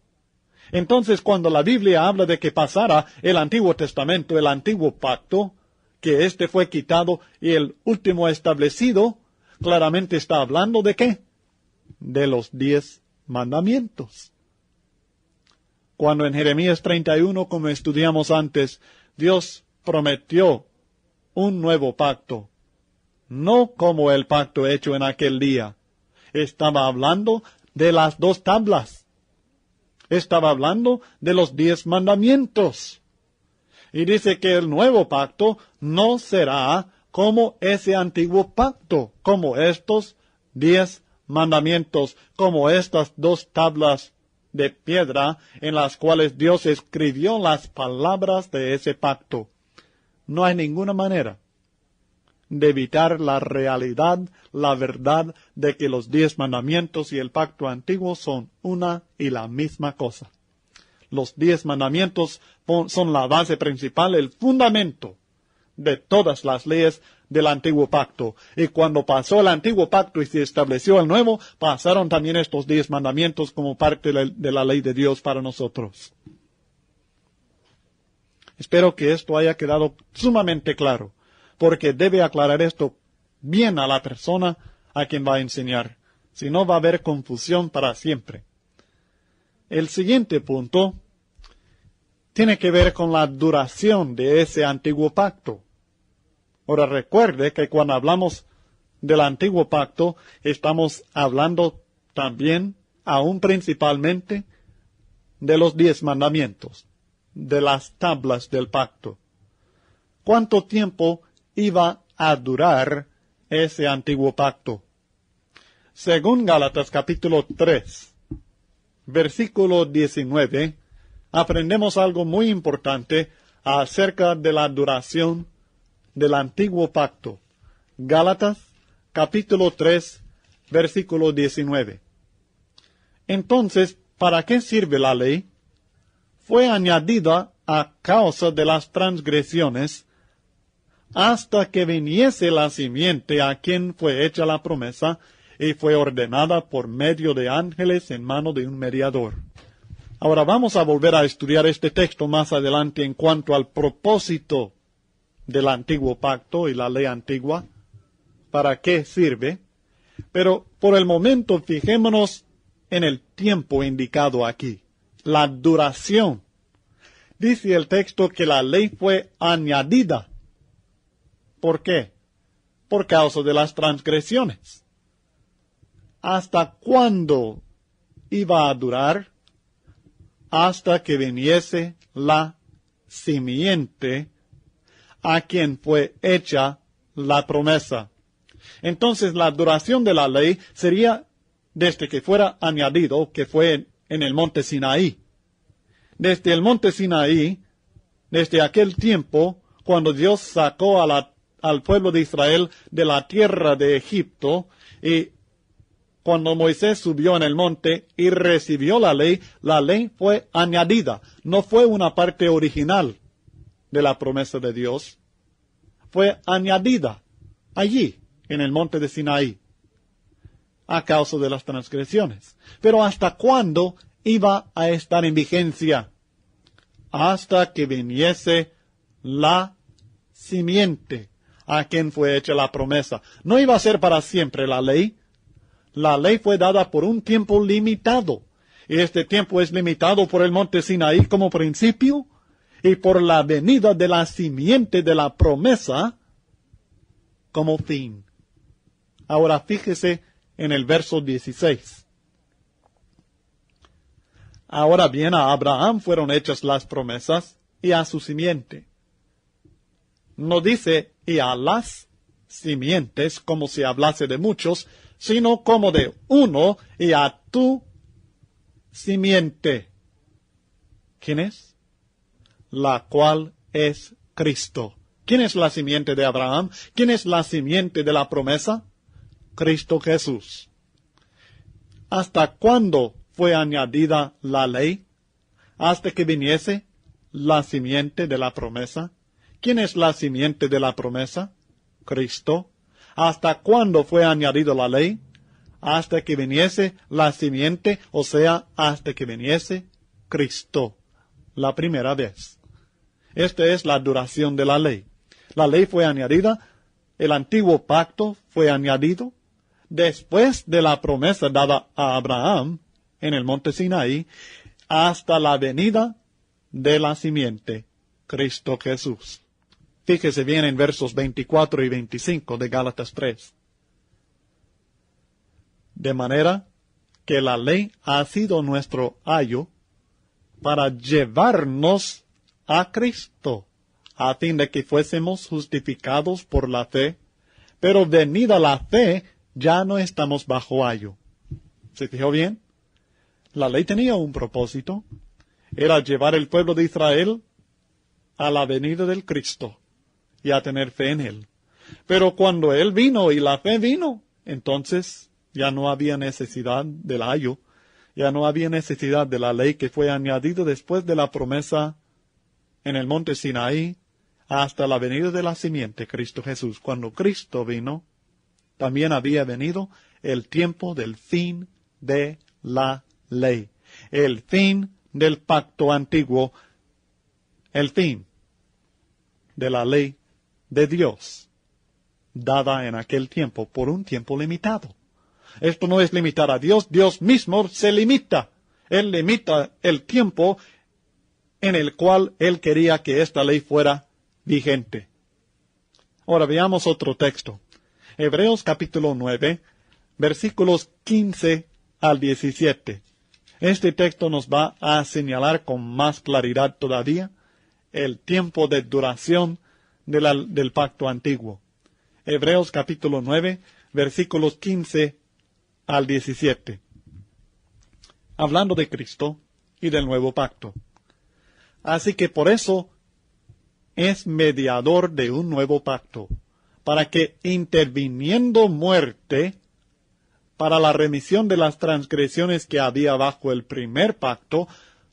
Entonces, cuando la Biblia habla de que pasara el Antiguo Testamento, el Antiguo Pacto, que éste fue quitado y el último establecido, claramente está hablando ¿de qué? De los 10 mandamientos. Cuando en Jeremías 31, como estudiamos antes, Dios prometió un nuevo pacto, no como el pacto hecho en aquel día. Estaba hablando de las 2 tablas. Estaba hablando de los 10 mandamientos. Y dice que el nuevo pacto no será como ese antiguo pacto, como estos 10 mandamientos, como estas 2 tablas de piedra en las cuales Dios escribió las palabras de ese pacto. No hay ninguna manera de evitar la realidad, la verdad de que los 10 mandamientos y el pacto antiguo son una y la misma cosa. Los 10 mandamientos son la base principal, el fundamento de todas las leyes del antiguo pacto. Y cuando pasó el antiguo pacto y se estableció el nuevo, pasaron también estos 10 mandamientos como parte de la ley de Dios para nosotros. Espero que esto haya quedado sumamente claro, porque debe aclarar esto bien a la persona a quien va a enseñar. Si no, va a haber confusión para siempre. El siguiente punto tiene que ver con la duración de ese antiguo pacto. Ahora recuerde que cuando hablamos del antiguo pacto, estamos hablando también, aún principalmente, de los 10 mandamientos, de las tablas del pacto. ¿Cuánto tiempo iba a durar ese antiguo pacto? Según Gálatas capítulo 3, versículo 19, aprendemos algo muy importante acerca de la duración del antiguo pacto. Gálatas capítulo 3, versículo 19. Entonces, ¿para qué sirve la ley? Fue añadida a causa de las transgresiones, hasta que viniese la simiente a quien fue hecha la promesa, y fue ordenada por medio de ángeles en mano de un mediador. Ahora vamos a volver a estudiar este texto más adelante en cuanto al propósito del antiguo pacto y la ley antigua, para qué sirve. Pero por el momento fijémonos en el tiempo indicado aquí, la duración. Dice el texto que la ley fue añadida. ¿Por qué? Por causa de las transgresiones. ¿Hasta cuándo iba a durar? Hasta que viniese la simiente a quien fue hecha la promesa. Entonces la duración de la ley sería desde que fuera añadido, que fue en el monte Sinaí. Desde el monte Sinaí, desde aquel tiempo, cuando Dios sacó al pueblo de Israel de la tierra de Egipto, y cuando Moisés subió en el monte y recibió la ley fue añadida. No fue una parte original de la promesa de Dios. Fue añadida allí, en el monte de Sinaí, a causa de las transgresiones. Pero ¿hasta cuándo iba a estar en vigencia? Hasta que viniese la simiente a quien fue hecha la promesa. No iba a ser para siempre la ley. La ley fue dada por un tiempo limitado. Y este tiempo es limitado por el monte Sinaí como principio y por la venida de la simiente de la promesa como fin. Ahora fíjese en el verso 16. Ahora bien, a Abraham fueron hechas las promesas y a su simiente. No dice y a las simientes como si hablase de muchos, sino como de uno y a tu simiente. ¿Quién es? La cual es Cristo. ¿Quién es la simiente de Abraham? ¿Quién es la simiente de la promesa? Cristo Jesús. ¿Hasta cuándo fue añadida la ley? Hasta que viniese la simiente de la promesa. ¿Quién es la simiente de la promesa? Cristo. ¿Hasta cuándo fue añadida la ley? Hasta que viniese la simiente, o sea, hasta que viniese Cristo, la primera vez. Esta es la duración de la ley. La ley fue añadida, el antiguo pacto fue añadido, después de la promesa dada a Abraham en el monte Sinaí, hasta la venida de la simiente, Cristo Jesús. Fíjese bien en versos 24 y 25 de Gálatas 3. De manera que la ley ha sido nuestro ayo para llevarnos a Cristo, a fin de que fuésemos justificados por la fe, pero venida la fe, ya no estamos bajo ayo. ¿Se fijó bien? La ley tenía un propósito, era llevar el pueblo de Israel a la venida del Cristo y a tener fe en Él. Pero cuando Él vino y la fe vino, entonces ya no había necesidad del ayo, ya no había necesidad de la ley que fue añadida después de la promesa en el monte Sinaí hasta la venida de la simiente, Cristo Jesús. Cuando Cristo vino, también había venido el tiempo del fin de la ley, el fin del pacto antiguo, el fin de la ley de Dios, dada en aquel tiempo por un tiempo limitado. Esto no es limitar a Dios, Dios mismo se limita. Él limita el tiempo en el cual Él quería que esta ley fuera vigente. Ahora veamos otro texto. Hebreos capítulo 9, versículos 15 al 17. Este texto nos va a señalar con más claridad todavía el tiempo de duración del pacto antiguo. Hebreos capítulo 9, versículos 15 al 17. Hablando de Cristo y del nuevo pacto. Así que por eso es mediador de un nuevo pacto, para que interviniendo muerte para la remisión de las transgresiones que había bajo el primer pacto,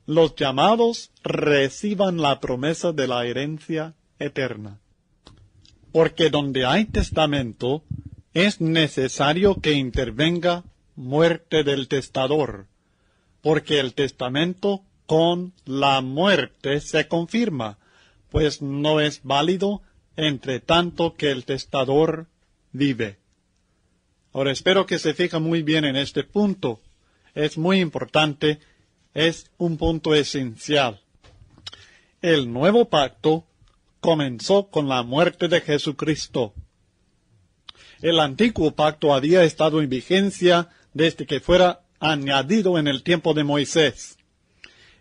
los llamados reciban la promesa de la herencia eterna. Porque donde hay testamento, es necesario que intervenga muerte del testador, porque el testamento con la muerte se confirma, pues no es válido entre tanto que el testador vive. Ahora espero que se fije muy bien en este punto. Es muy importante, es un punto esencial. El nuevo pacto comenzó con la muerte de Jesucristo. El antiguo pacto había estado en vigencia desde que fuera añadido en el tiempo de Moisés.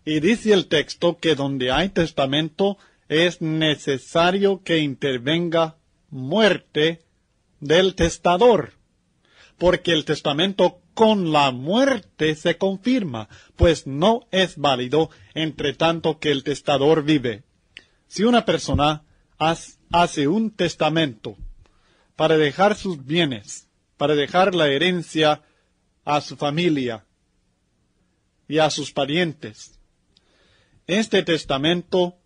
Y dice el texto que donde hay testamento es necesario que intervenga muerte del testador, porque el testamento con la muerte se confirma, pues no es válido entre tanto que el testador vive. Si una persona hace un testamento para dejar sus bienes, para dejar la herencia a su familia y a sus parientes, este testamento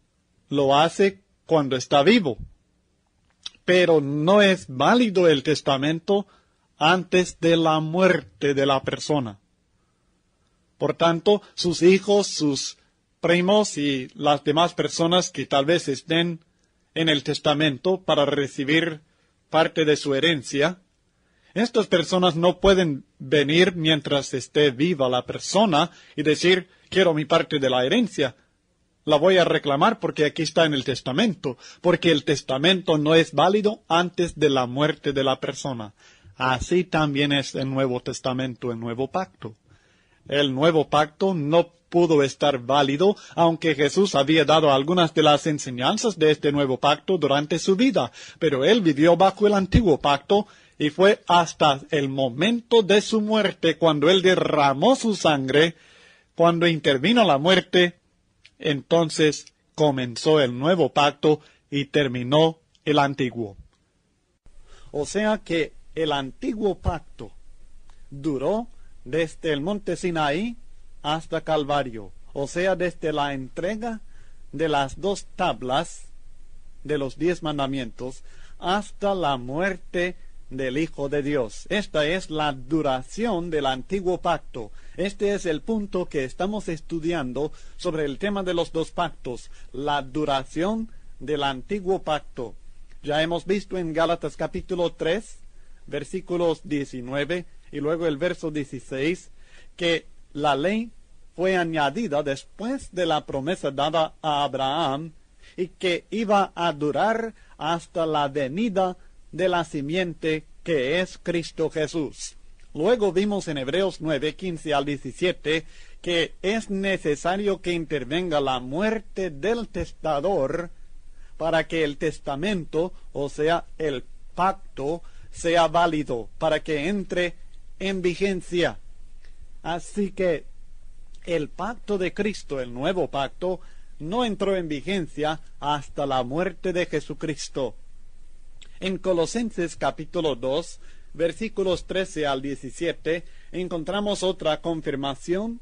lo hace cuando está vivo, pero no es válido el testamento antes de la muerte de la persona. Por tanto, sus hijos, sus primos y las demás personas que tal vez estén en el testamento para recibir parte de su herencia, estas personas no pueden venir mientras esté viva la persona y decir, quiero mi parte de la herencia. La voy a reclamar porque aquí está en el testamento, porque el testamento no es válido antes de la muerte de la persona. Así también es el Nuevo Testamento, el Nuevo Pacto. El Nuevo Pacto no pudo estar válido, aunque Jesús había dado algunas de las enseñanzas de este Nuevo Pacto durante su vida, pero él vivió bajo el Antiguo Pacto y fue hasta el momento de su muerte, cuando él derramó su sangre, cuando intervino la muerte, entonces comenzó el Nuevo Pacto y terminó el Antiguo. O sea que el Antiguo Pacto duró desde el monte Sinaí hasta Calvario, o sea, desde la entrega de las 2 tablas de los 10 mandamientos hasta la muerte del Hijo de Dios. Esta es la duración del Antiguo Pacto. Este es el punto que estamos estudiando sobre el tema de los 2 pactos, la duración del Antiguo Pacto. Ya hemos visto en Gálatas capítulo 3, versículos 19 y luego el verso 16, que la ley fue añadida después de la promesa dada a Abraham y que iba a durar hasta la venida de la simiente que es Cristo Jesús. Luego vimos en Hebreos 9, 15 al 17 que es necesario que intervenga la muerte del testador para que el testamento, o sea, el pacto, sea válido, para que entre en vigencia. Así que el pacto de Cristo, el nuevo pacto, no entró en vigencia hasta la muerte de Jesucristo. En Colosenses capítulo 2, versículos 13 al 17, encontramos otra confirmación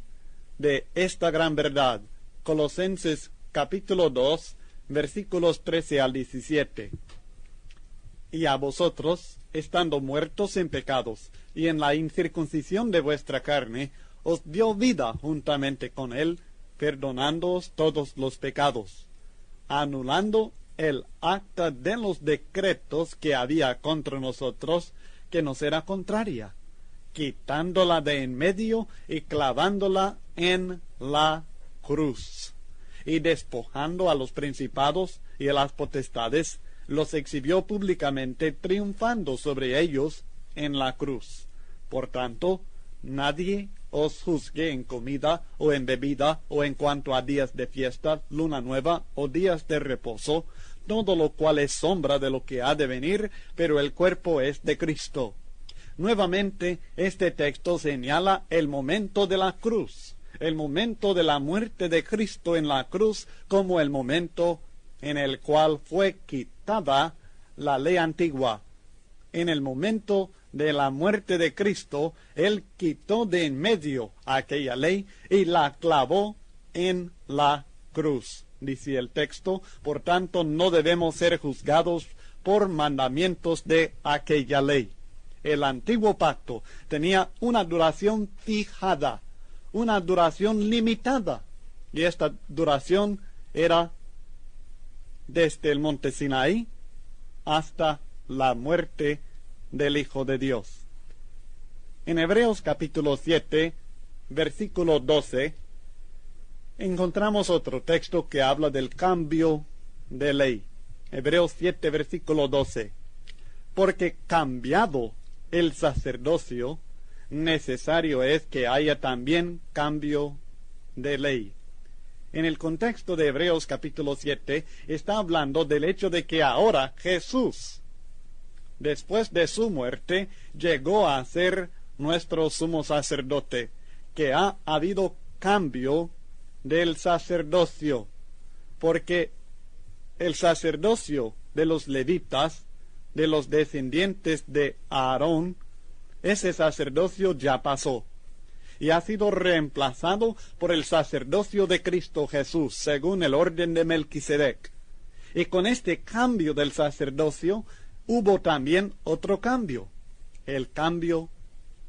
de esta gran verdad. Colosenses capítulo 2, versículos 13 al 17. Y a vosotros, estando muertos en pecados y en la incircuncisión de vuestra carne, os dio vida juntamente con él, perdonándoos todos los pecados, anulando el acta de los decretos que había contra nosotros, que nos era contraria, quitándola de en medio y clavándola en la cruz, y despojando a los principados y a las potestades, los exhibió públicamente, triunfando sobre ellos en la cruz. Por tanto, nadie os juzgue en comida o en bebida o en cuanto a días de fiesta, luna nueva o días de reposo, todo lo cual es sombra de lo que ha de venir, pero el cuerpo es de Cristo. Nuevamente, este texto señala el momento de la cruz, el momento de la muerte de Cristo en la cruz, como el momento en el cual fue quitada la ley antigua. En el momento de la muerte de Cristo, Él quitó de en medio aquella ley y la clavó en la cruz. Dice el texto, por tanto no debemos ser juzgados por mandamientos de aquella ley. El antiguo pacto tenía una duración fijada, una duración limitada. Y esta duración era desde el monte Sinaí hasta la muerte del Hijo de Dios. En Hebreos capítulo 7, versículo 12, encontramos otro texto que habla del cambio de ley. Hebreos 7, versículo 12. Porque cambiado el sacerdocio, necesario es que haya también cambio de ley. En el contexto de Hebreos capítulo 7, está hablando del hecho de que ahora Jesús, después de su muerte, llegó a ser nuestro sumo sacerdote, que ha habido cambio del sacerdocio, porque el sacerdocio de los levitas, de los descendientes de Aarón, ese sacerdocio ya pasó y ha sido reemplazado por el sacerdocio de Cristo Jesús, según el orden de Melquisedec. Y con este cambio del sacerdocio hubo también otro cambio, el cambio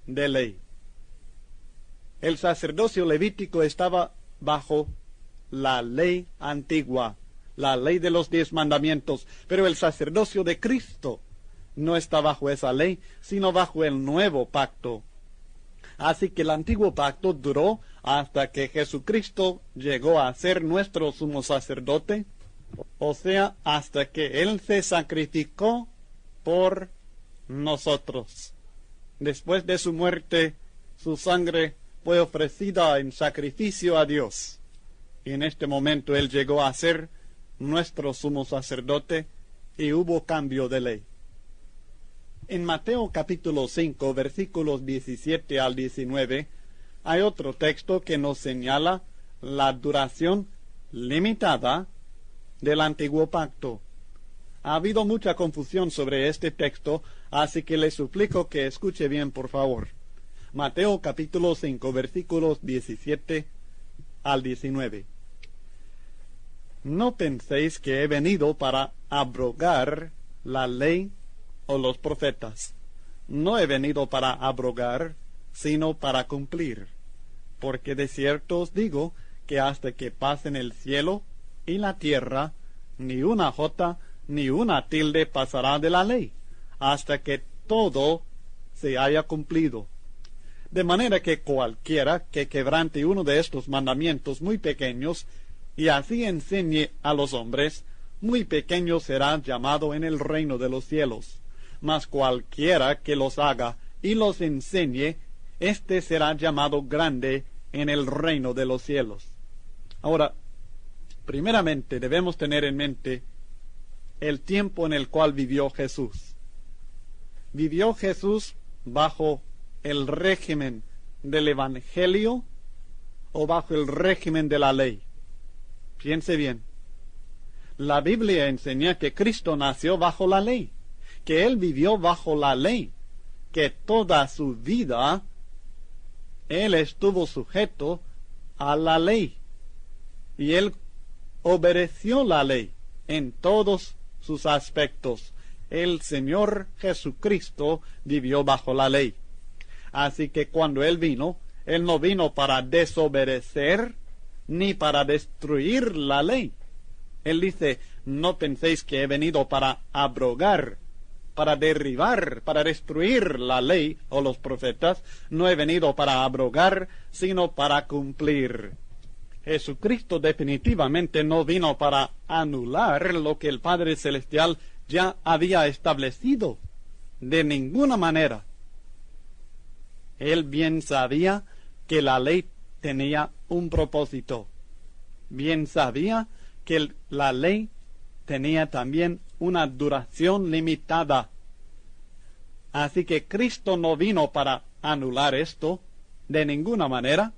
de ley. El sacerdocio levítico estaba bajo la ley antigua, la ley de los 10 mandamientos, pero el sacerdocio de Cristo no está bajo esa ley, sino bajo el nuevo pacto. Así que el antiguo pacto duró hasta que Jesucristo llegó a ser nuestro sumo sacerdote, o sea, hasta que Él se sacrificó por nosotros. Después de su muerte, su sangre fue ofrecida en sacrificio a Dios. Y en este momento Él llegó a ser nuestro sumo sacerdote y hubo cambio de ley. En Mateo capítulo 5, versículos 17 al 19, hay otro texto que nos señala la duración limitada del antiguo pacto. Ha habido mucha confusión sobre este texto, así que le suplico que escuche bien, por favor. Mateo capítulo 5, versículos 17 al 19. No penséis que he venido para abrogar la ley o los profetas. No he venido para abrogar, sino para cumplir. Porque de cierto os digo que hasta que pasen el cielo y la tierra, ni una jota ni una tilde pasará de la ley, hasta que todo se haya cumplido. De manera que cualquiera que quebrante uno de estos mandamientos muy pequeños, y así enseñe a los hombres, muy pequeño será llamado en el reino de los cielos. Mas cualquiera que los haga y los enseñe, éste será llamado grande en el reino de los cielos. Ahora, primeramente debemos tener en mente el tiempo en el cual vivió Jesús. ¿Vivió Jesús bajo el régimen del Evangelio o bajo el régimen de la ley? Piense bien. La Biblia enseña que Cristo nació bajo la ley, que Él vivió bajo la ley, que toda su vida Él estuvo sujeto a la ley, y Él obedeció la ley en todos sus aspectos. El Señor Jesucristo vivió bajo la ley. Así que cuando Él vino, Él no vino para desobedecer ni para destruir la ley. Él dice, no penséis que he venido para abrogar, para derribar, para destruir la ley o los profetas. No he venido para abrogar, sino para cumplir. Jesucristo definitivamente no vino para anular lo que el Padre Celestial ya había establecido. De ninguna manera. Él bien sabía que la ley tenía un propósito. Bien sabía que la ley tenía también una duración limitada. Así que Cristo no vino para anular esto de ninguna manera.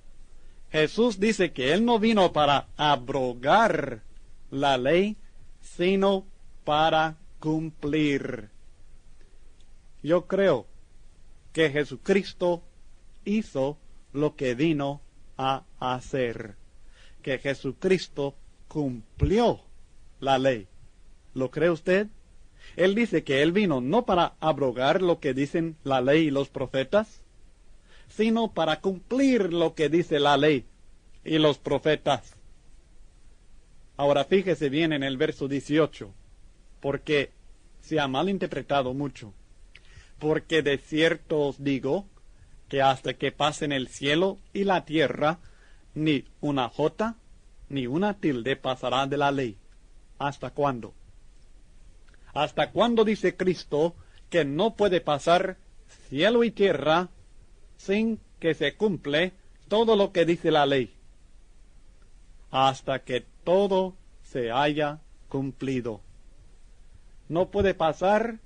Jesús dice que Él no vino para abrogar la ley, sino para cumplir. Yo creo que Jesucristo hizo lo que vino a hacer. Que Jesucristo cumplió la ley. ¿Lo cree usted? Él dice que Él vino no para abrogar lo que dicen la ley y los profetas, sino para cumplir lo que dice la ley y los profetas. Ahora fíjese bien en el verso 18, porque se ha malinterpretado mucho. Porque de cierto os digo, que hasta que pasen el cielo y la tierra, ni una jota, ni una tilde pasará de la ley. ¿Hasta cuándo? ¿Hasta cuándo dice Cristo que no puede pasar cielo y tierra sin que se cumple todo lo que dice la ley? Hasta que todo se haya cumplido. No puede pasar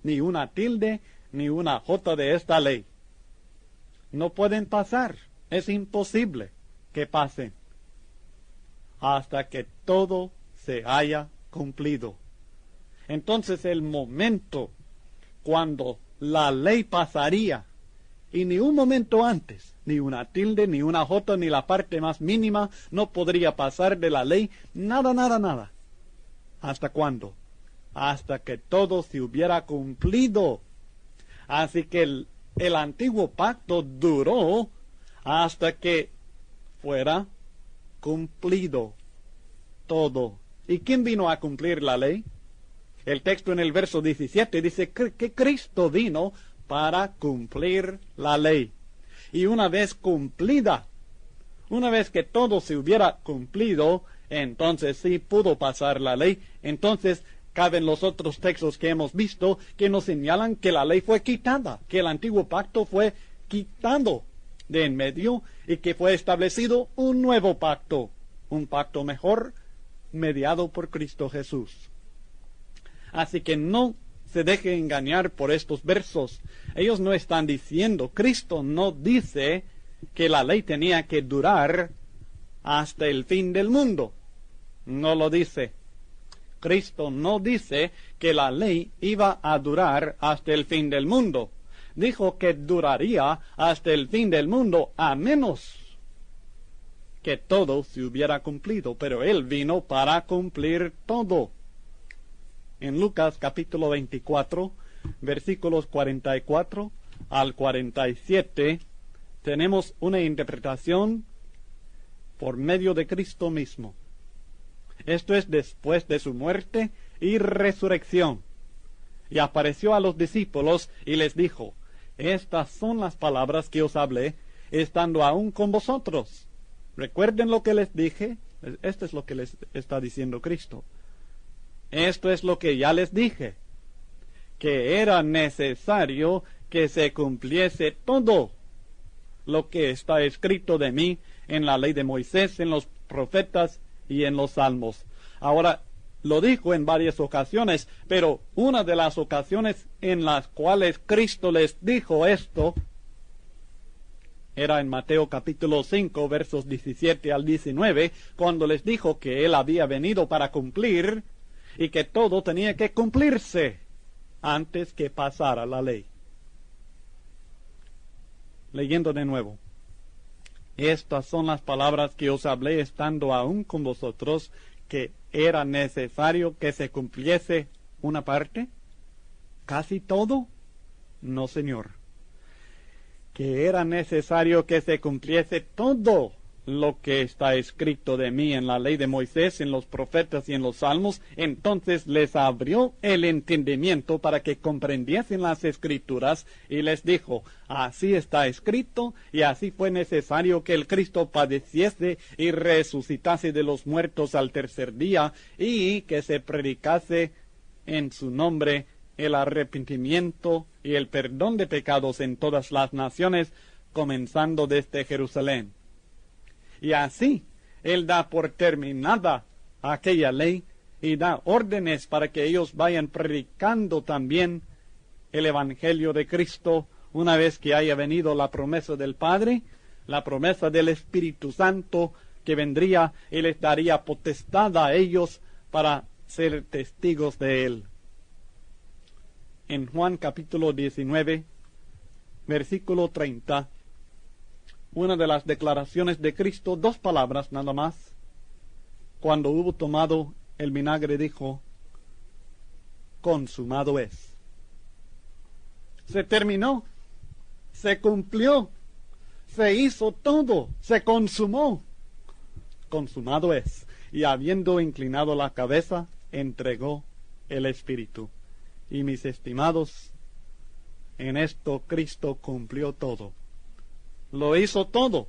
ni una tilde ni una jota de esta ley. No pueden pasar. Es imposible que pasen hasta que todo se haya cumplido. Entonces el momento cuando la ley pasaría, y ni un momento antes, ni una tilde, ni una jota, ni la parte más mínima, no podría pasar de la ley, nada, nada, nada. ¿Hasta cuándo? Hasta que todo se hubiera cumplido. Así que el antiguo pacto duró hasta que fuera cumplido todo. ¿Y quién vino a cumplir la ley? El texto en el verso 17 dice que Cristo vino para cumplir la ley. Y una vez cumplida, una vez que todo se hubiera cumplido, entonces sí pudo pasar la ley. Entonces caben los otros textos que hemos visto que nos señalan que la ley fue quitada, que el antiguo pacto fue quitado de en medio y que fue establecido un nuevo pacto, un pacto mejor, mediado por Cristo Jesús. Así que no se deje engañar por estos versos. Ellos no están diciendo, Cristo no dice que la ley tenía que durar hasta el fin del mundo. No lo dice. Cristo no dice que la ley iba a durar hasta el fin del mundo. Dijo que duraría hasta el fin del mundo a menos que todo se hubiera cumplido. Pero Él vino para cumplir todo. En Lucas capítulo 24, versículos 44 al 47, tenemos una interpretación por medio de Cristo mismo. Esto es después de su muerte y resurrección. Y apareció a los discípulos y les dijo, estas son las palabras que os hablé, estando aún con vosotros. Recuerden lo que les dije. Esto es lo que les está diciendo Cristo. Esto es lo que ya les dije, que era necesario que se cumpliese todo lo que está escrito de mí en la ley de Moisés, en los profetas y en los salmos. Ahora, lo dijo en varias ocasiones, pero una de las ocasiones en las cuales Cristo les dijo esto era en Mateo capítulo 5, versos 17 al 19, cuando les dijo que Él había venido para cumplir y que todo tenía que cumplirse antes que pasara la ley. Leyendo de nuevo. Estas son las palabras que os hablé estando aún con vosotros, que era necesario que se cumpliese una parte. ¿Casi todo? No, Señor. Que era necesario que se cumpliese todo lo que está escrito de mí en la ley de Moisés, en los profetas y en los salmos. Entonces les abrió el entendimiento para que comprendiesen las escrituras y les dijo, así está escrito y así fue necesario que el Cristo padeciese y resucitase de los muertos al tercer día y que se predicase en su nombre el arrepentimiento y el perdón de pecados en todas las naciones, comenzando desde Jerusalén. Y así, Él da por terminada aquella ley y da órdenes para que ellos vayan predicando también el Evangelio de Cristo una vez que haya venido la promesa del Padre, la promesa del Espíritu Santo que vendría y les daría potestad a ellos para ser testigos de Él. En Juan capítulo 19, versículo 30, una de las declaraciones de Cristo, 2 palabras nada más. Cuando hubo tomado el vinagre dijo, consumado es. Se terminó, se cumplió, se hizo todo, se consumó. consumado es. Y habiendo inclinado la cabeza, entregó el Espíritu. Y mis estimados, en esto Cristo cumplió todo. Lo hizo todo.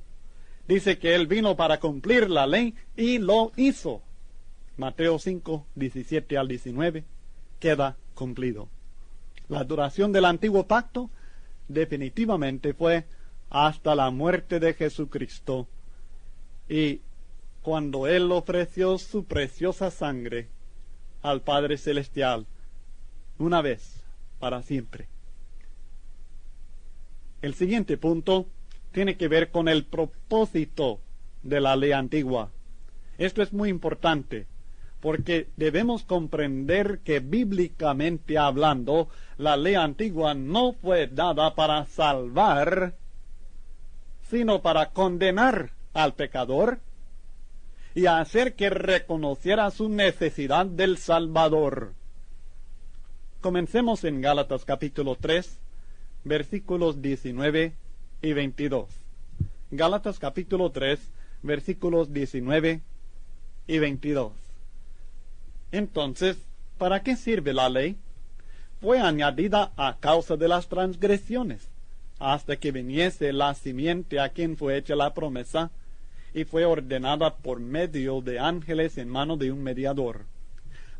Dice que Él vino para cumplir la ley y lo hizo. Mateo 5, 17 al 19, queda cumplido. La duración del antiguo pacto definitivamente fue hasta la muerte de Jesucristo. Y cuando Él ofreció su preciosa sangre al Padre Celestial, una vez, para siempre. El siguiente punto tiene que ver con el propósito de la ley antigua. Esto es muy importante, porque debemos comprender que bíblicamente hablando, la ley antigua no fue dada para salvar, sino para condenar al pecador y hacer que reconociera su necesidad del Salvador. Comencemos en Gálatas capítulo 3, versículos 19 y 22. Gálatas capítulo 3, versículos 19 y 22. Entonces, ¿para qué sirve la ley? Fue añadida a causa de las transgresiones, hasta que viniese la simiente a quien fue hecha la promesa, y fue ordenada por medio de ángeles en mano de un mediador.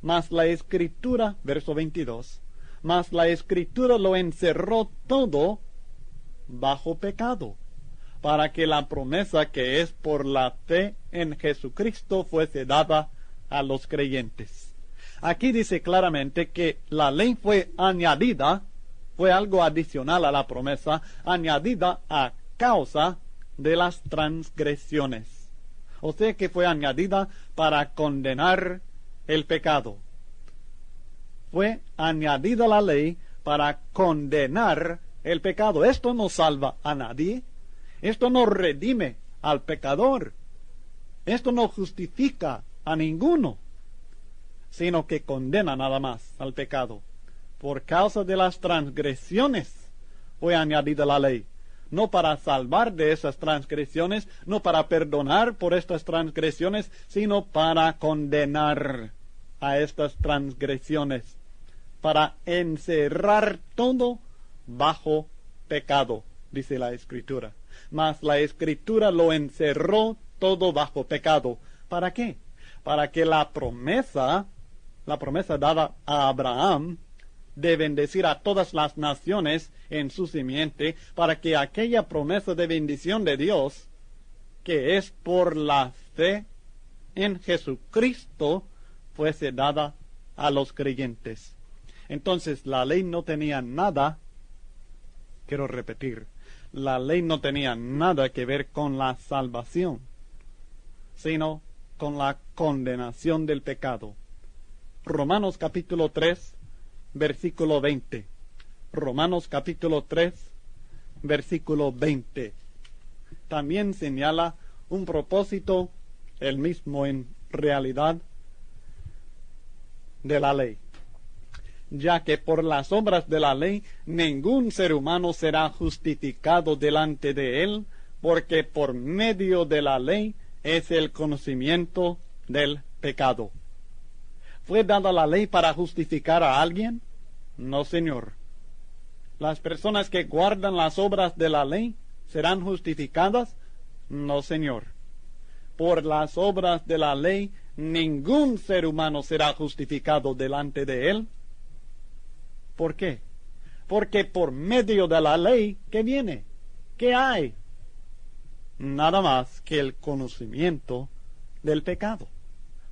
Mas la Escritura, verso 22, mas la Escritura lo encerró todo bajo pecado, para que la promesa que es por la fe en Jesucristo fuese dada a los creyentes. Aquí dice claramente que la ley fue añadida, fue algo adicional a la promesa, añadida a causa de las transgresiones. O sea que fue añadida para condenar el pecado. Fue añadida la ley para condenar el pecado. Esto no salva a nadie. Esto no redime al pecador. Esto no justifica a ninguno, sino que condena nada más al pecado. Por causa de las transgresiones fue añadida la ley. No para salvar de esas transgresiones, no para perdonar por estas transgresiones, sino para condenar a estas transgresiones, para encerrar todo bajo pecado, dice la Escritura. Mas la Escritura lo encerró todo bajo pecado. ¿Para qué? Para que la promesa dada a Abraham de bendecir a todas las naciones en su simiente, para que aquella promesa de bendición de Dios, que es por la fe en Jesucristo, fuese dada a los creyentes. Entonces la ley no tenía nada, quiero repetir, la ley no tenía nada que ver con la salvación, sino con la condenación del pecado. Romanos capítulo 3, versículo 20. Romanos capítulo 3, versículo 20. También señala un propósito, el mismo en realidad, de la ley. Ya que por las obras de la ley ningún ser humano será justificado delante de él, porque por medio de la ley es el conocimiento del pecado. ¿Fue dada la ley para justificar a alguien? No, señor. ¿Las personas que guardan las obras de la ley serán justificadas? No, señor. Por las obras de la ley ningún ser humano será justificado delante de él. ¿Por qué? Porque por medio de la ley, ¿qué viene? ¿Qué hay? Nada más que el conocimiento del pecado,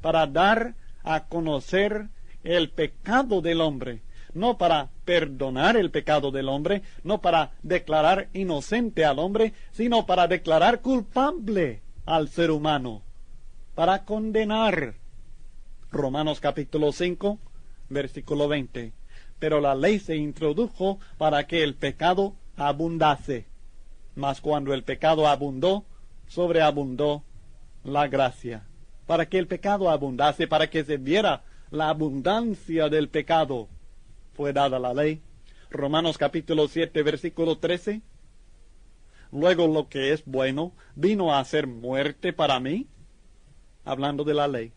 para dar a conocer el pecado del hombre, no para perdonar el pecado del hombre, no para declarar inocente al hombre, sino para declarar culpable al ser humano, para condenar. Romanos capítulo 5, versículo 20. Pero la ley se introdujo para que el pecado abundase. Mas cuando el pecado abundó, sobreabundó la gracia. Para que el pecado abundase, para que se viera la abundancia del pecado, fue dada la ley. Romanos capítulo 7, versículo 13. Luego lo que es bueno vino a ser muerte para mí. hablando de la ley.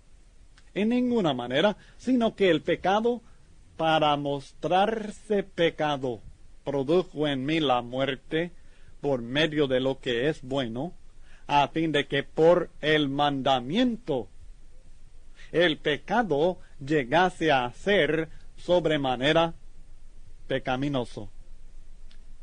En ninguna manera, sino que el pecado, para mostrarse pecado, produjo en mí la muerte por medio de lo que es bueno, a fin de que por el mandamiento el pecado llegase a ser sobremanera pecaminoso.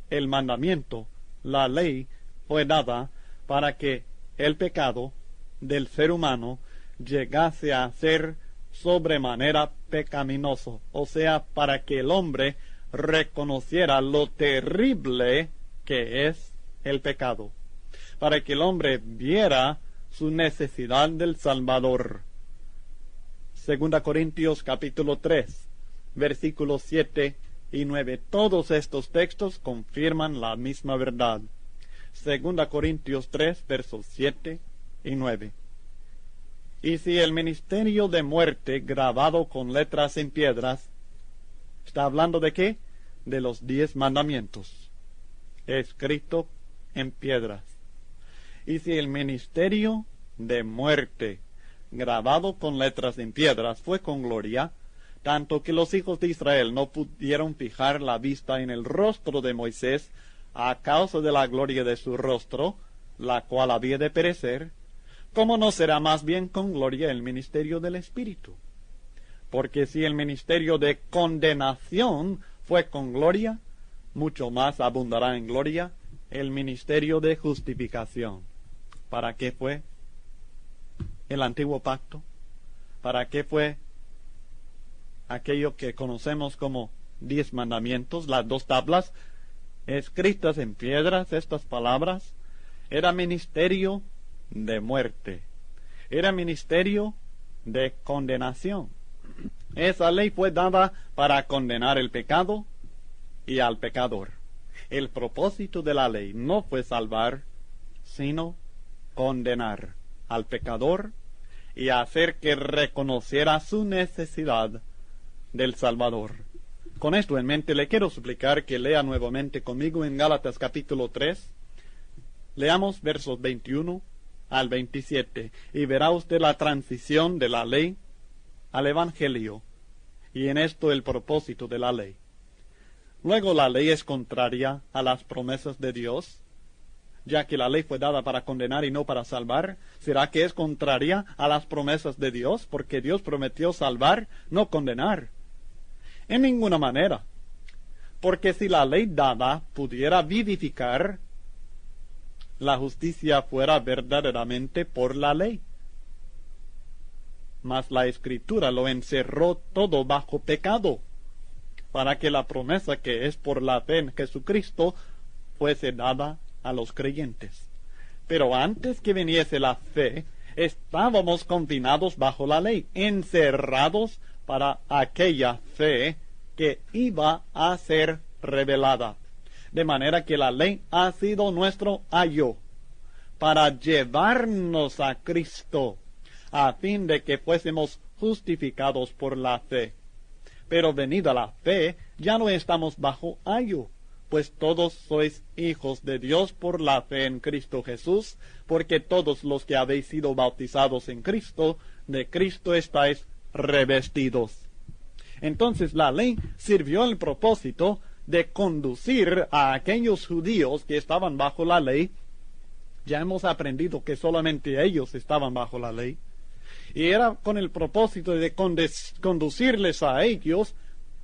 El mandamiento, la ley, fue dada para que el pecado del ser humano llegase a ser sobremanera pecaminoso, o sea, para que el hombre reconociera lo terrible que es el pecado, para que el hombre viera su necesidad del Salvador. 2 Corintios capítulo 3, versículos 7 y 9. Todos estos textos confirman la misma verdad. 2 Corintios 3, versos 7 y 9. Y si el ministerio de muerte grabado con letras en piedras, ¿está hablando de qué? De los 10 mandamientos, escrito en piedras. Y si el ministerio de muerte grabado con letras en piedras fue con gloria, tanto que los hijos de Israel no pudieron fijar la vista en el rostro de Moisés a causa de la gloria de su rostro, la cual había de perecer, ¿cómo no será más bien con gloria el ministerio del Espíritu? Porque si el ministerio de condenación fue con gloria, mucho más abundará en gloria el ministerio de justificación. ¿Para qué fue el antiguo pacto? ¿Para qué fue aquello que conocemos como 10 mandamientos, las 2 tablas escritas en piedras? Estas palabras era ministerio de muerte, era ministerio de condenación. Esa ley fue dada para condenar el pecado y al pecador. El propósito de la ley no fue salvar, sino condenar al pecador y hacer que reconociera su necesidad del Salvador. Con esto en mente le quiero suplicar que lea nuevamente conmigo en Gálatas capítulo 3. Leamos versos 21 al 27 y verá usted la transición de la ley al Evangelio y en esto el propósito de la ley. Luego la ley es contraria a las promesas de Dios, ya que la ley fue dada para condenar y no para salvar. ¿Será que es contraria a las promesas de Dios? Porque Dios prometió salvar, no condenar. En ninguna manera. Porque si la ley dada pudiera vivificar, la justicia fuera verdaderamente por la ley. Mas la Escritura lo encerró todo bajo pecado, para que la promesa que es por la fe en Jesucristo fuese dada a los creyentes. Pero antes que viniese la fe, estábamos confinados bajo la ley, encerrados para aquella fe que iba a ser revelada. De manera que la ley ha sido nuestro ayo para llevarnos a Cristo, a fin de que fuésemos justificados por la fe. Pero venida la fe, ya no estamos bajo ayo, pues todos sois hijos de Dios por la fe en Cristo Jesús, porque todos los que habéis sido bautizados en Cristo, de Cristo estáis revestidos. Entonces la ley sirvió el propósito de conducir a aquellos judíos que estaban bajo la ley. Ya hemos aprendido que solamente ellos estaban bajo la ley. Y era con el propósito de conducirles a ellos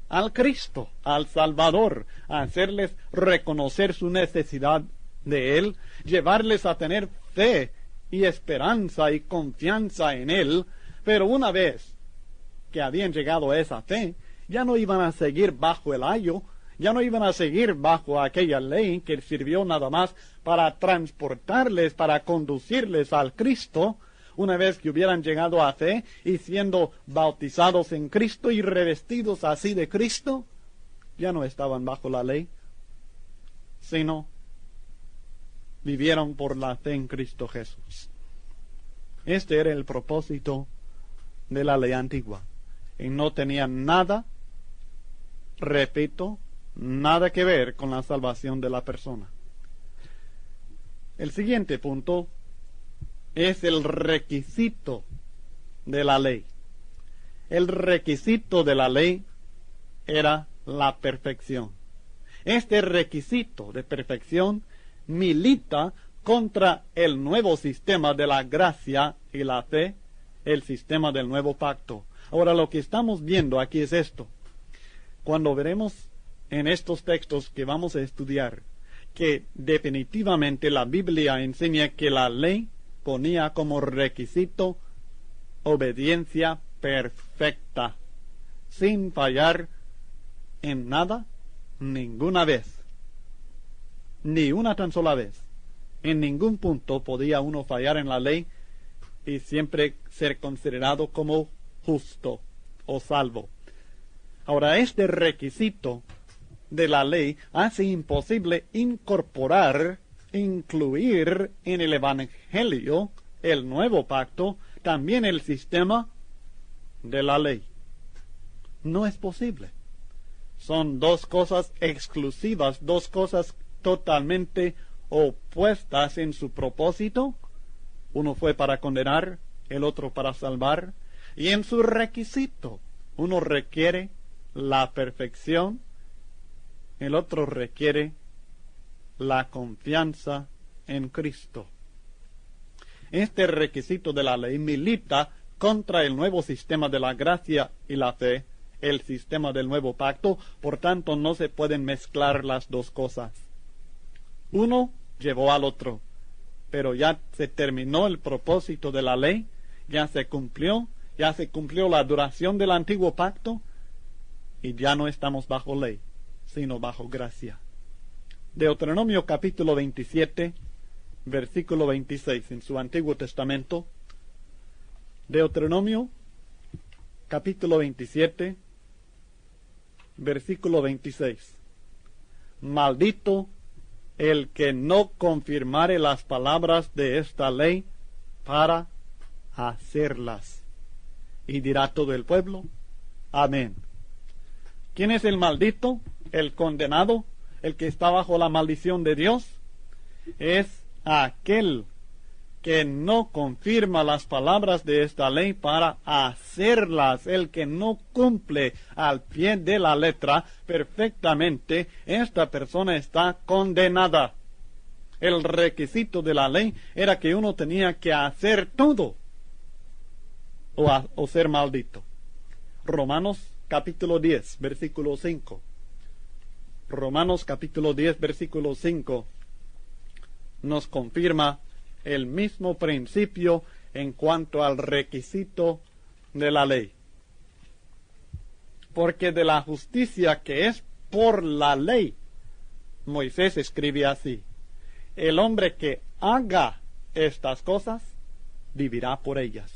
al Cristo, al Salvador, a hacerles reconocer su necesidad de Él, llevarles a tener fe y esperanza y confianza en Él. Pero una vez que habían llegado a esa fe, ya no iban a seguir bajo el ayo, ya no iban a seguir bajo aquella ley que sirvió nada más para transportarles, para conducirles al Cristo. Una vez que hubieran llegado a fe y siendo bautizados en Cristo y revestidos así de Cristo, ya no estaban bajo la ley, sino vivieron por la fe en Cristo Jesús. Este era el propósito de la ley antigua. Y no tenía nada, repito, nada que ver con la salvación de la persona. El siguiente punto es el requisito de la ley. El requisito de la ley era la perfección. Este requisito de perfección milita contra el nuevo sistema de la gracia y la fe, el sistema del nuevo pacto. Ahora, lo que estamos viendo aquí es esto. Cuando veremos en estos textos que vamos a estudiar, que definitivamente la Biblia enseña que la ley ponía como requisito obediencia perfecta, sin fallar en nada, ninguna vez, ni una tan sola vez. En ningún punto podía uno fallar en la ley y siempre ser considerado como justo o salvo. Ahora, este requisito de la ley hace imposible incluir en el Evangelio, el nuevo pacto, también el sistema de la ley. No es posible. Son dos cosas exclusivas, dos cosas totalmente opuestas en su propósito. Uno fue para condenar, el otro para salvar. Y en su requisito, uno requiere la perfección, el otro requiere la confianza en Cristo. Este requisito de la ley milita contra el nuevo sistema de la gracia y la fe, el sistema del nuevo pacto. Por tanto, no se pueden mezclar las dos cosas. Uno llevó al otro, pero ya se terminó el propósito de la ley, ya se cumplió la duración del antiguo pacto, y ya no estamos bajo ley, sino bajo gracia. Deuteronomio capítulo 27, versículo 26, en su Antiguo Testamento. Deuteronomio capítulo 27, versículo 26. Maldito el que no confirmare las palabras de esta ley para hacerlas. Y dirá todo el pueblo, amén. ¿Quién es el maldito? El condenado, el que está bajo la maldición de Dios. Es aquel que no confirma las palabras de esta ley para hacerlas, el que no cumple al pie de la letra perfectamente. Esta persona está condenada. El requisito de la ley era que uno tenía que hacer todo o ser maldito. Romanos capítulo 10, versículo 5. Romanos capítulo 10, versículo 5 nos confirma el mismo principio en cuanto al requisito de la ley. Porque de la justicia que es por la ley, Moisés escribe así: el hombre que haga estas cosas, vivirá por ellas.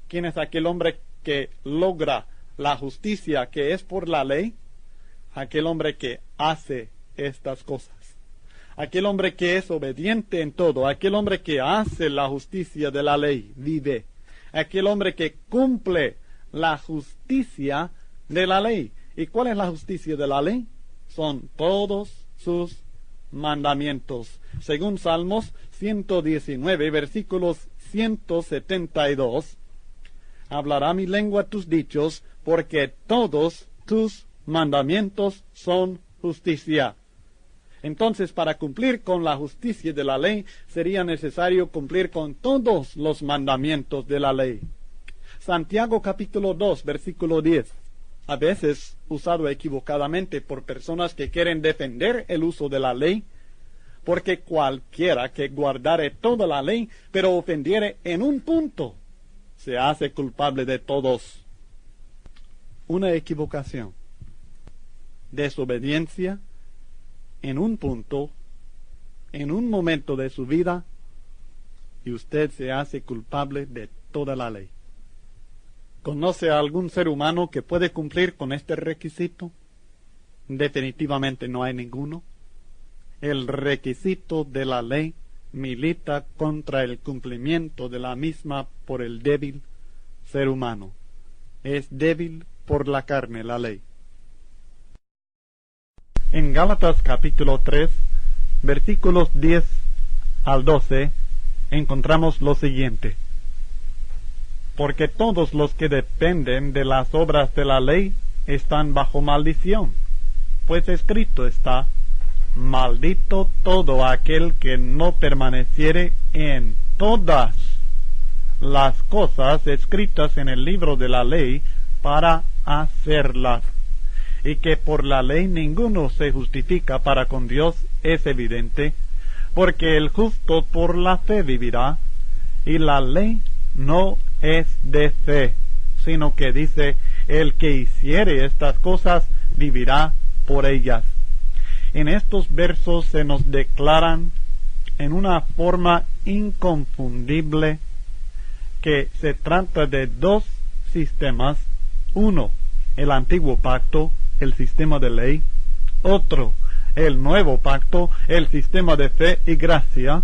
¿Quién es aquel hombre que logra la justicia que es por la ley? Aquel hombre que hace estas cosas. Aquel hombre que es obediente en todo, aquel hombre que hace la justicia de la ley, vive. Aquel hombre que cumple la justicia de la ley. ¿Y cuál es la justicia de la ley? Son todos sus mandamientos. Según Salmos 119, versículos 172, hablará mi lengua tus dichos, porque todos tus mandamientos son justicia. Entonces, para cumplir con la justicia de la ley, sería necesario cumplir con todos los mandamientos de la ley. Santiago capítulo 2, versículo 10. A veces usado equivocadamente por personas que quieren defender el uso de la ley, porque cualquiera que guardare toda la ley, pero ofendiere en un punto, se hace culpable de todos. Una equivocación, desobediencia en un punto, en un momento de su vida, y usted se hace culpable de toda la ley. ¿Conoce a algún ser humano que puede cumplir con este requisito? Definitivamente no hay ninguno. El requisito de la ley milita contra el cumplimiento de la misma por el débil ser humano. Es débil por la carne la ley. En Gálatas capítulo 3, versículos 10 al 12, encontramos lo siguiente: porque todos los que dependen de las obras de la ley están bajo maldición. Pues escrito está: maldito todo aquel que no permaneciere en todas las cosas escritas en el libro de la ley para hacerlas. Y que por la ley ninguno se justifica para con Dios es evidente, porque el justo por la fe vivirá, y la ley no es de fe, sino que dice: el que hiciere estas cosas vivirá por ellas. En estos versos se nos declaran en una forma inconfundible que se trata de dos sistemas: uno, el antiguo pacto, el sistema de ley; otro, el nuevo pacto, el sistema de fe y gracia,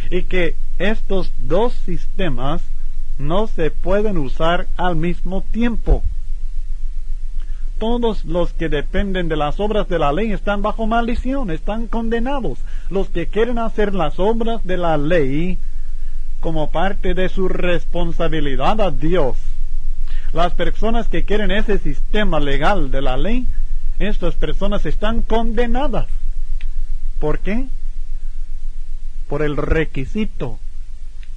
y que estos dos sistemas no se pueden usar al mismo tiempo. Todos los que dependen de las obras de la ley están bajo maldición, están condenados. Los que quieren hacer las obras de la ley como parte de su responsabilidad a Dios, las personas que quieren ese sistema legal de la ley, estas personas están condenadas. ¿Por qué? Por el requisito: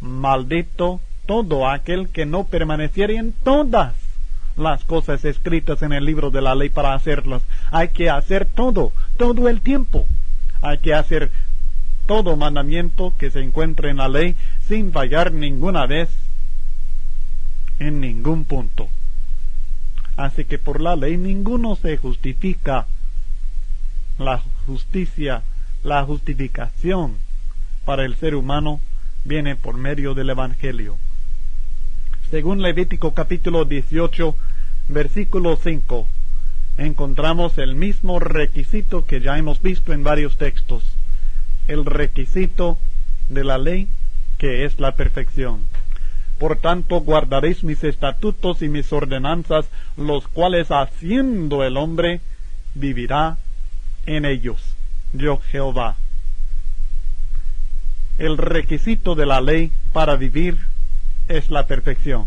maldito todo aquel que no permaneciere en todas las cosas escritas en el libro de la ley para hacerlas. Hay que hacer todo el tiempo. Hay que hacer todo mandamiento que se encuentre en la ley sin fallar ninguna vez en ningún punto. Así que por la ley ninguno se justifica. La justicia, la justificación para el ser humano viene por medio del Evangelio. Según Levítico capítulo 18, versículo 5, encontramos el mismo requisito que ya hemos visto en varios textos: el requisito de la ley, que es la perfección. Por tanto, guardaréis mis estatutos y mis ordenanzas, los cuales haciendo el hombre vivirá en ellos. Yo Jehová. El requisito de la ley para vivir es la perfección,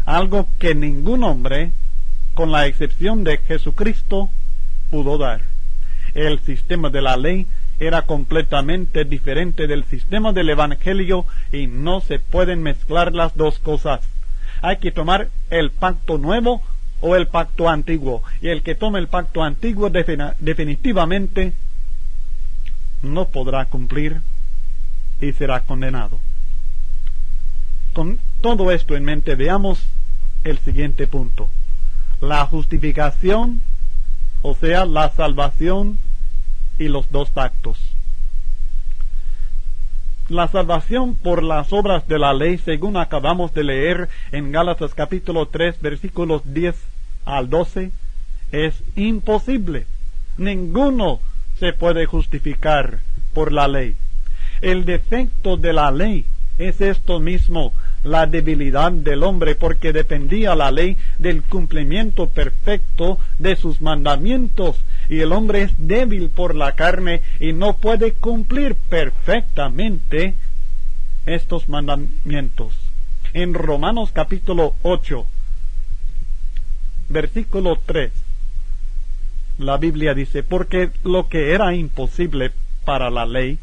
algo que ningún hombre, con la excepción de Jesucristo, pudo dar. El sistema de la ley era completamente diferente del sistema del Evangelio y no se pueden mezclar las dos cosas. Hay que tomar el pacto nuevo o el pacto antiguo, y el que tome el pacto antiguo definitivamente no podrá cumplir y será condenado. Con todo esto en mente, veamos el siguiente punto: la justificación, o sea, la salvación y los dos pactos. La salvación por las obras de la ley, según acabamos de leer en Gálatas capítulo 3, versículos 10 al 12, es imposible. Ninguno se puede justificar por la ley. El defecto de la ley es esto mismo: la debilidad del hombre, porque dependía la ley del cumplimiento perfecto de sus mandamientos, y el hombre es débil por la carne y no puede cumplir perfectamente estos mandamientos. En Romanos capítulo 8, versículo 3, la Biblia dice: porque lo que era imposible para la ley,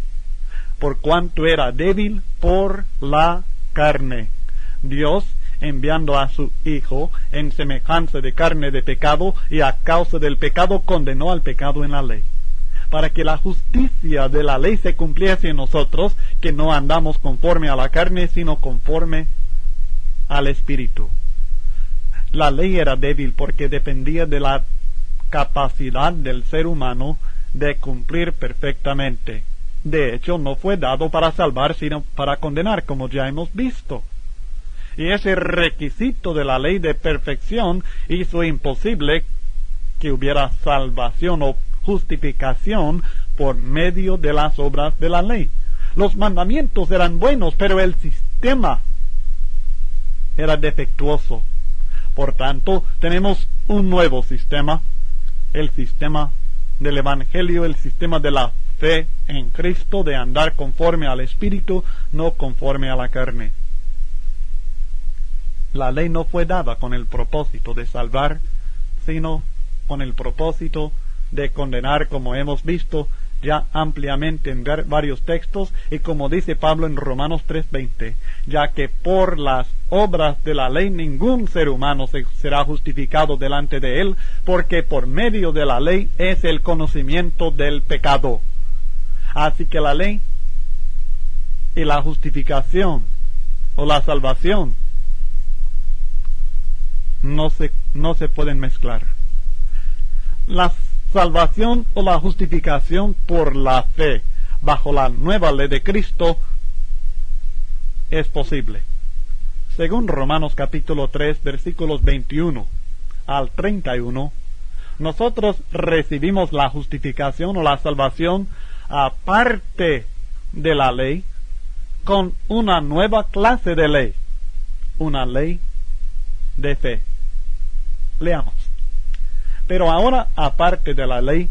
por cuanto era débil por la carne, Dios, enviando a su Hijo en semejanza de carne de pecado, y a causa del pecado condenó al pecado en la ley, para que la justicia de la ley se cumpliese en nosotros, que no andamos conforme a la carne, sino conforme al Espíritu. La ley era débil porque dependía de la capacidad del ser humano de cumplir perfectamente. De hecho, no fue dado para salvar, sino para condenar, como ya hemos visto. Y ese requisito de la ley de perfección hizo imposible que hubiera salvación o justificación por medio de las obras de la ley. Los mandamientos eran buenos, pero el sistema era defectuoso. Por tanto, tenemos un nuevo sistema, el sistema del Evangelio, el sistema de la fe en Cristo, de andar conforme al Espíritu, no conforme a la carne. La ley no fue dada con el propósito de salvar, sino con el propósito de condenar, como hemos visto ya ampliamente en varios textos, y como dice Pablo en Romanos 3:20, ya que por las obras de la ley ningún ser humano será justificado delante de él, porque por medio de la ley es el conocimiento del pecado. Así que la ley y la justificación o la salvación no se pueden mezclar. La salvación o la justificación por la fe bajo la nueva ley de Cristo es posible. Según Romanos capítulo 3, versículos 21 al 31, nosotros recibimos la justificación o la salvación aparte de la ley, con una nueva clase de ley, una ley de fe. Leamos. Pero ahora, aparte de la ley,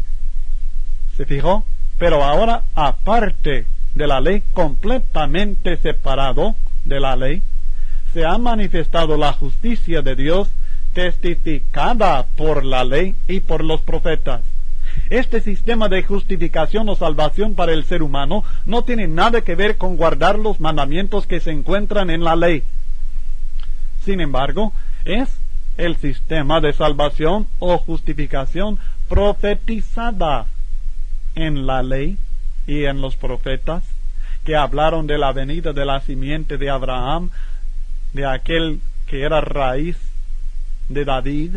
¿se fijó? Pero ahora, aparte de la ley, completamente separado de la ley, se ha manifestado la justicia de Dios, testificada por la ley y por los profetas. Este sistema de justificación o salvación para el ser humano no tiene nada que ver con guardar los mandamientos que se encuentran en la ley. Sin embargo, es el sistema de salvación o justificación profetizada en la ley y en los profetas, que hablaron de la venida de la simiente de Abraham, de aquel que era raíz de David,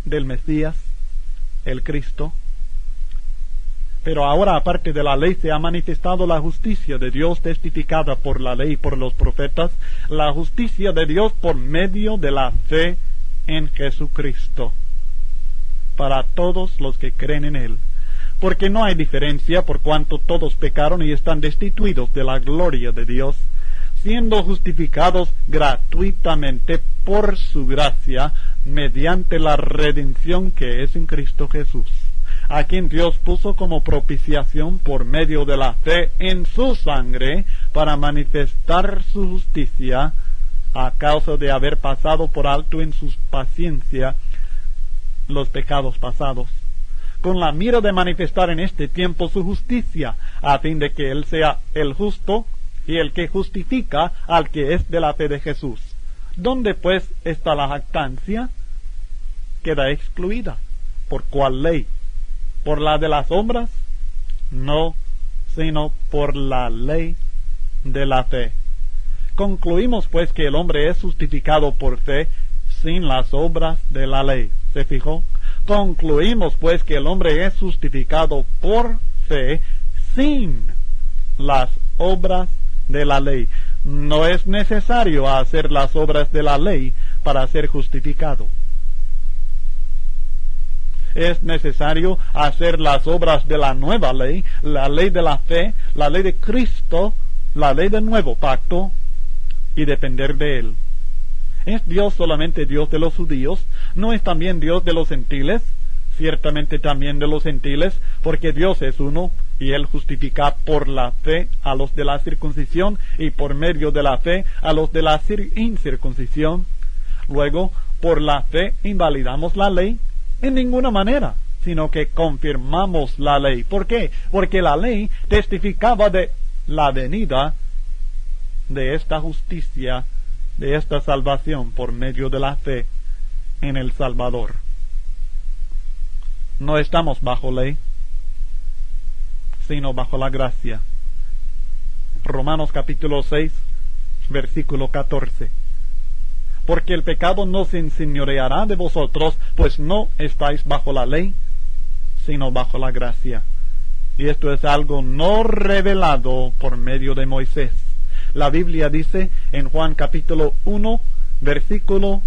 del Mesías, el Cristo. Pero ahora, aparte de la ley, se ha manifestado la justicia de Dios testificada por la ley y por los profetas, la justicia de Dios por medio de la fe en Jesucristo, para todos los que creen en Él. Porque no hay diferencia, por cuanto todos pecaron y están destituidos de la gloria de Dios, siendo justificados gratuitamente por su gracia, mediante la redención que es en Cristo Jesús, a quien Dios puso como propiciación por medio de la fe en su sangre, para manifestar su justicia, a causa de haber pasado por alto en su paciencia los pecados pasados, con la mira de manifestar en este tiempo su justicia, a fin de que Él sea el justo y el que justifica al que es de la fe de Jesús. ¿Dónde pues está la jactancia? Queda excluida. ¿Por cuál ley? ¿Por la de las obras? No, sino por la ley de la fe. Concluimos pues que el hombre es justificado por fe sin las obras de la ley. ¿Se fijó? Concluimos pues que el hombre es justificado por fe sin las obras de la ley. No es necesario hacer las obras de la ley para ser justificado. Es necesario hacer las obras de la nueva ley, la ley de la fe, la ley de Cristo, la ley del nuevo pacto, y depender de Él. ¿Es Dios solamente Dios de los judíos? ¿No es también Dios de los gentiles? Ciertamente también de los gentiles, porque Dios es uno, y Él justifica por la fe a los de la circuncisión, y por medio de la fe a los de la incircuncisión. Luego, por la fe invalidamos la ley en ninguna manera, sino que confirmamos la ley. ¿Por qué? Porque la ley testificaba de la venida de esta justicia, de esta salvación por medio de la fe en el Salvador. No estamos bajo ley, sino bajo la gracia. Romanos capítulo 6, versículo 14. Porque el pecado no se enseñoreará de vosotros, pues no estáis bajo la ley, sino bajo la gracia. Y esto es algo no revelado por medio de Moisés. La Biblia dice en Juan capítulo 1, versículo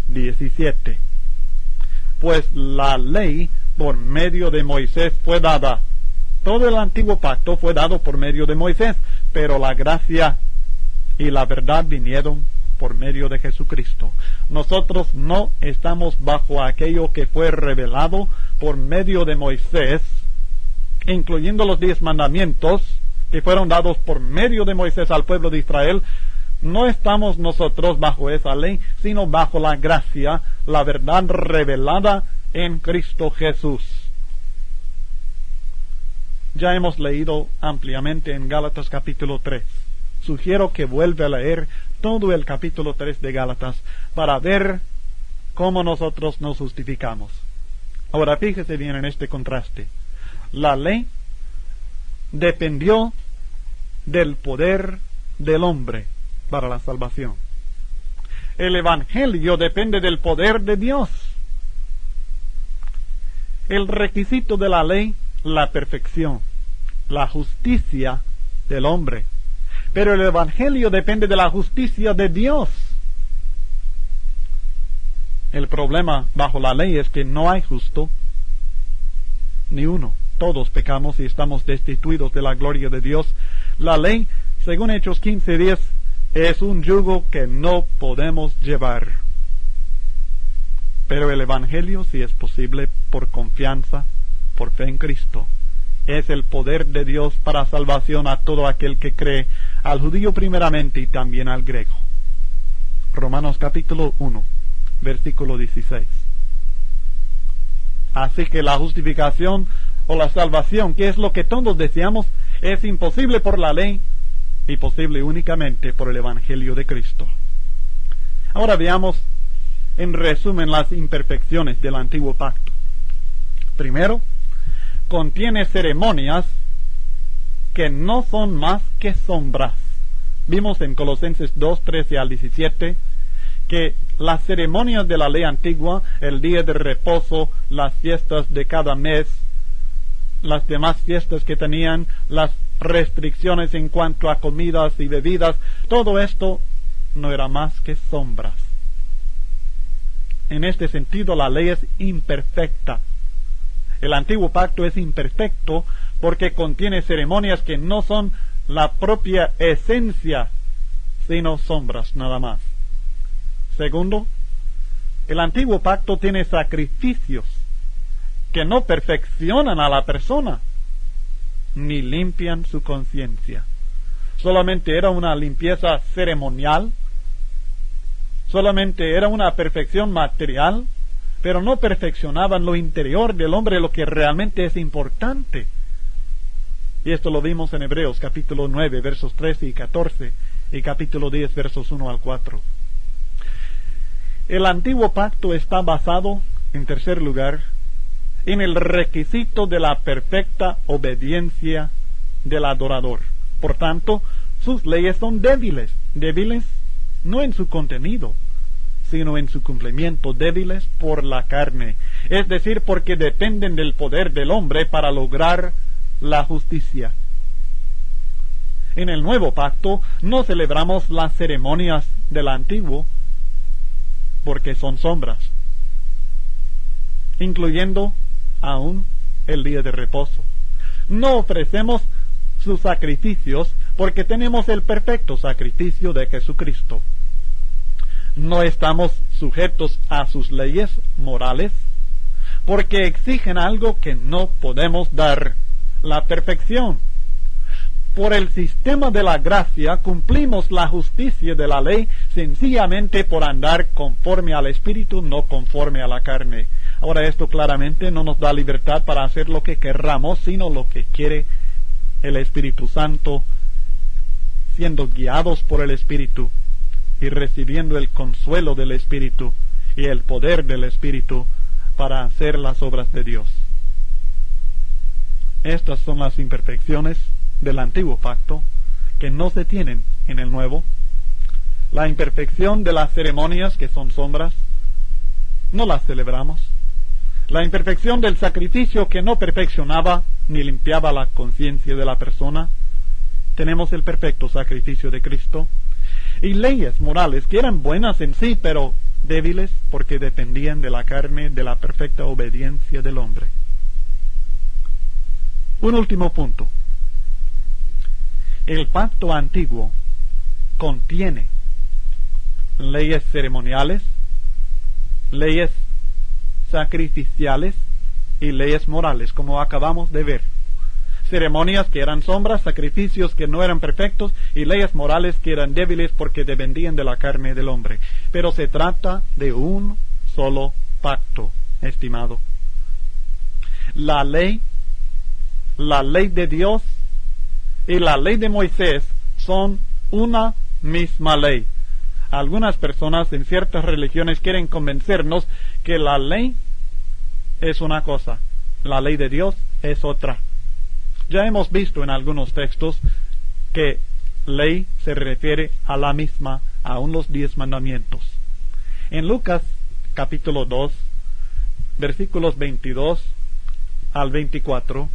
17. Pues la ley por medio de Moisés fue dada. Todo el antiguo pacto fue dado por medio de Moisés, pero la gracia y la verdad vinieron por medio de Jesucristo. Nosotros no estamos bajo aquello que fue revelado por medio de Moisés, incluyendo los 10 mandamientos que fueron dados por medio de Moisés al pueblo de Israel, No estamos nosotros bajo esa ley, sino bajo la gracia, la verdad revelada en Cristo Jesús. Ya hemos leído ampliamente en Gálatas capítulo 3. Sugiero que vuelva a leer todo el capítulo 3 de Gálatas para ver cómo nosotros nos justificamos. Ahora fíjese bien en este contraste. La ley dependió del poder del hombre para la salvación. El Evangelio depende del poder de Dios. El requisito de la ley, la perfección, la justicia del hombre. Pero el Evangelio depende de la justicia de Dios. El problema bajo la ley es que no hay justo ni uno. Todos pecamos y estamos destituidos de la gloria de Dios. La ley, según Hechos 15:10, es un yugo que no podemos llevar. Pero el Evangelio, si es posible, por confianza, por fe en Cristo, es el poder de Dios para salvación a todo aquel que cree, al judío primeramente y también al griego. Romanos capítulo 1, versículo 16. Así que la justificación o la salvación, que es lo que todos deseamos, es imposible por la ley y posible únicamente por el Evangelio de Cristo. Ahora veamos en resumen las imperfecciones del antiguo pacto. Primero, contiene ceremonias que no son más que sombras. Vimos en Colosenses 2:13 al 17 que las ceremonias de la ley antigua, el día de reposo, las fiestas de cada mes, las demás fiestas que tenían, las restricciones en cuanto a comidas y bebidas, todo esto no era más que sombras. En este sentido, la ley es imperfecta. El antiguo pacto es imperfecto porque contiene ceremonias que no son la propia esencia, sino sombras nada más. Segundo, el antiguo pacto tiene sacrificios que no perfeccionan a la persona, ni limpian su conciencia. Solamente era una limpieza ceremonial, solamente era una perfección material, pero no perfeccionaban lo interior del hombre, lo que realmente es importante. Y esto lo vimos en Hebreos capítulo 9, versos 13 y 14, y capítulo 10, versos 1 al 4. El antiguo pacto está basado, en tercer lugar, en el requisito de la perfecta obediencia del adorador. Por tanto, sus leyes son débiles no en su contenido, sino en su cumplimiento, débiles por la carne, es decir, porque dependen del poder del hombre para lograr la justicia. En el nuevo pacto no celebramos las ceremonias del antiguo, porque son sombras, incluyendo aún el día de reposo. No ofrecemos sus sacrificios porque tenemos el perfecto sacrificio de Jesucristo. No estamos sujetos a sus leyes morales porque exigen algo que no podemos dar, la perfección. Por el sistema de la gracia cumplimos la justicia de la ley sencillamente por andar conforme al Espíritu, no conforme a la carne. Ahora esto claramente no nos da libertad para hacer lo que querramos, sino lo que quiere el Espíritu Santo, siendo guiados por el Espíritu y recibiendo el consuelo del Espíritu y el poder del Espíritu para hacer las obras de Dios. Estas son las imperfecciones del antiguo pacto que no se tienen en el nuevo. La imperfección de las ceremonias, que son sombras, no las celebramos. La imperfección del sacrificio, que no perfeccionaba ni limpiaba la conciencia de la persona. Tenemos el perfecto sacrificio de Cristo. Y leyes morales que eran buenas en sí, pero débiles porque dependían de la carne, de la perfecta obediencia del hombre. Un último punto. El pacto antiguo contiene leyes ceremoniales, leyes sacrificiales y leyes morales, como acabamos de ver. ceremonias que eran sombras, sacrificios que no eran perfectos y leyes morales que eran débiles porque dependían de la carne del hombre. Pero se trata de un solo pacto, estimado. La ley de Dios y la ley de Moisés son una misma ley. Algunas personas en ciertas religiones quieren convencernos que la ley es una cosa, la ley de Dios es otra. Ya hemos visto en algunos textos que ley se refiere a la misma, aun los 10 mandamientos. En Lucas capítulo 2, versículos 22 al 24,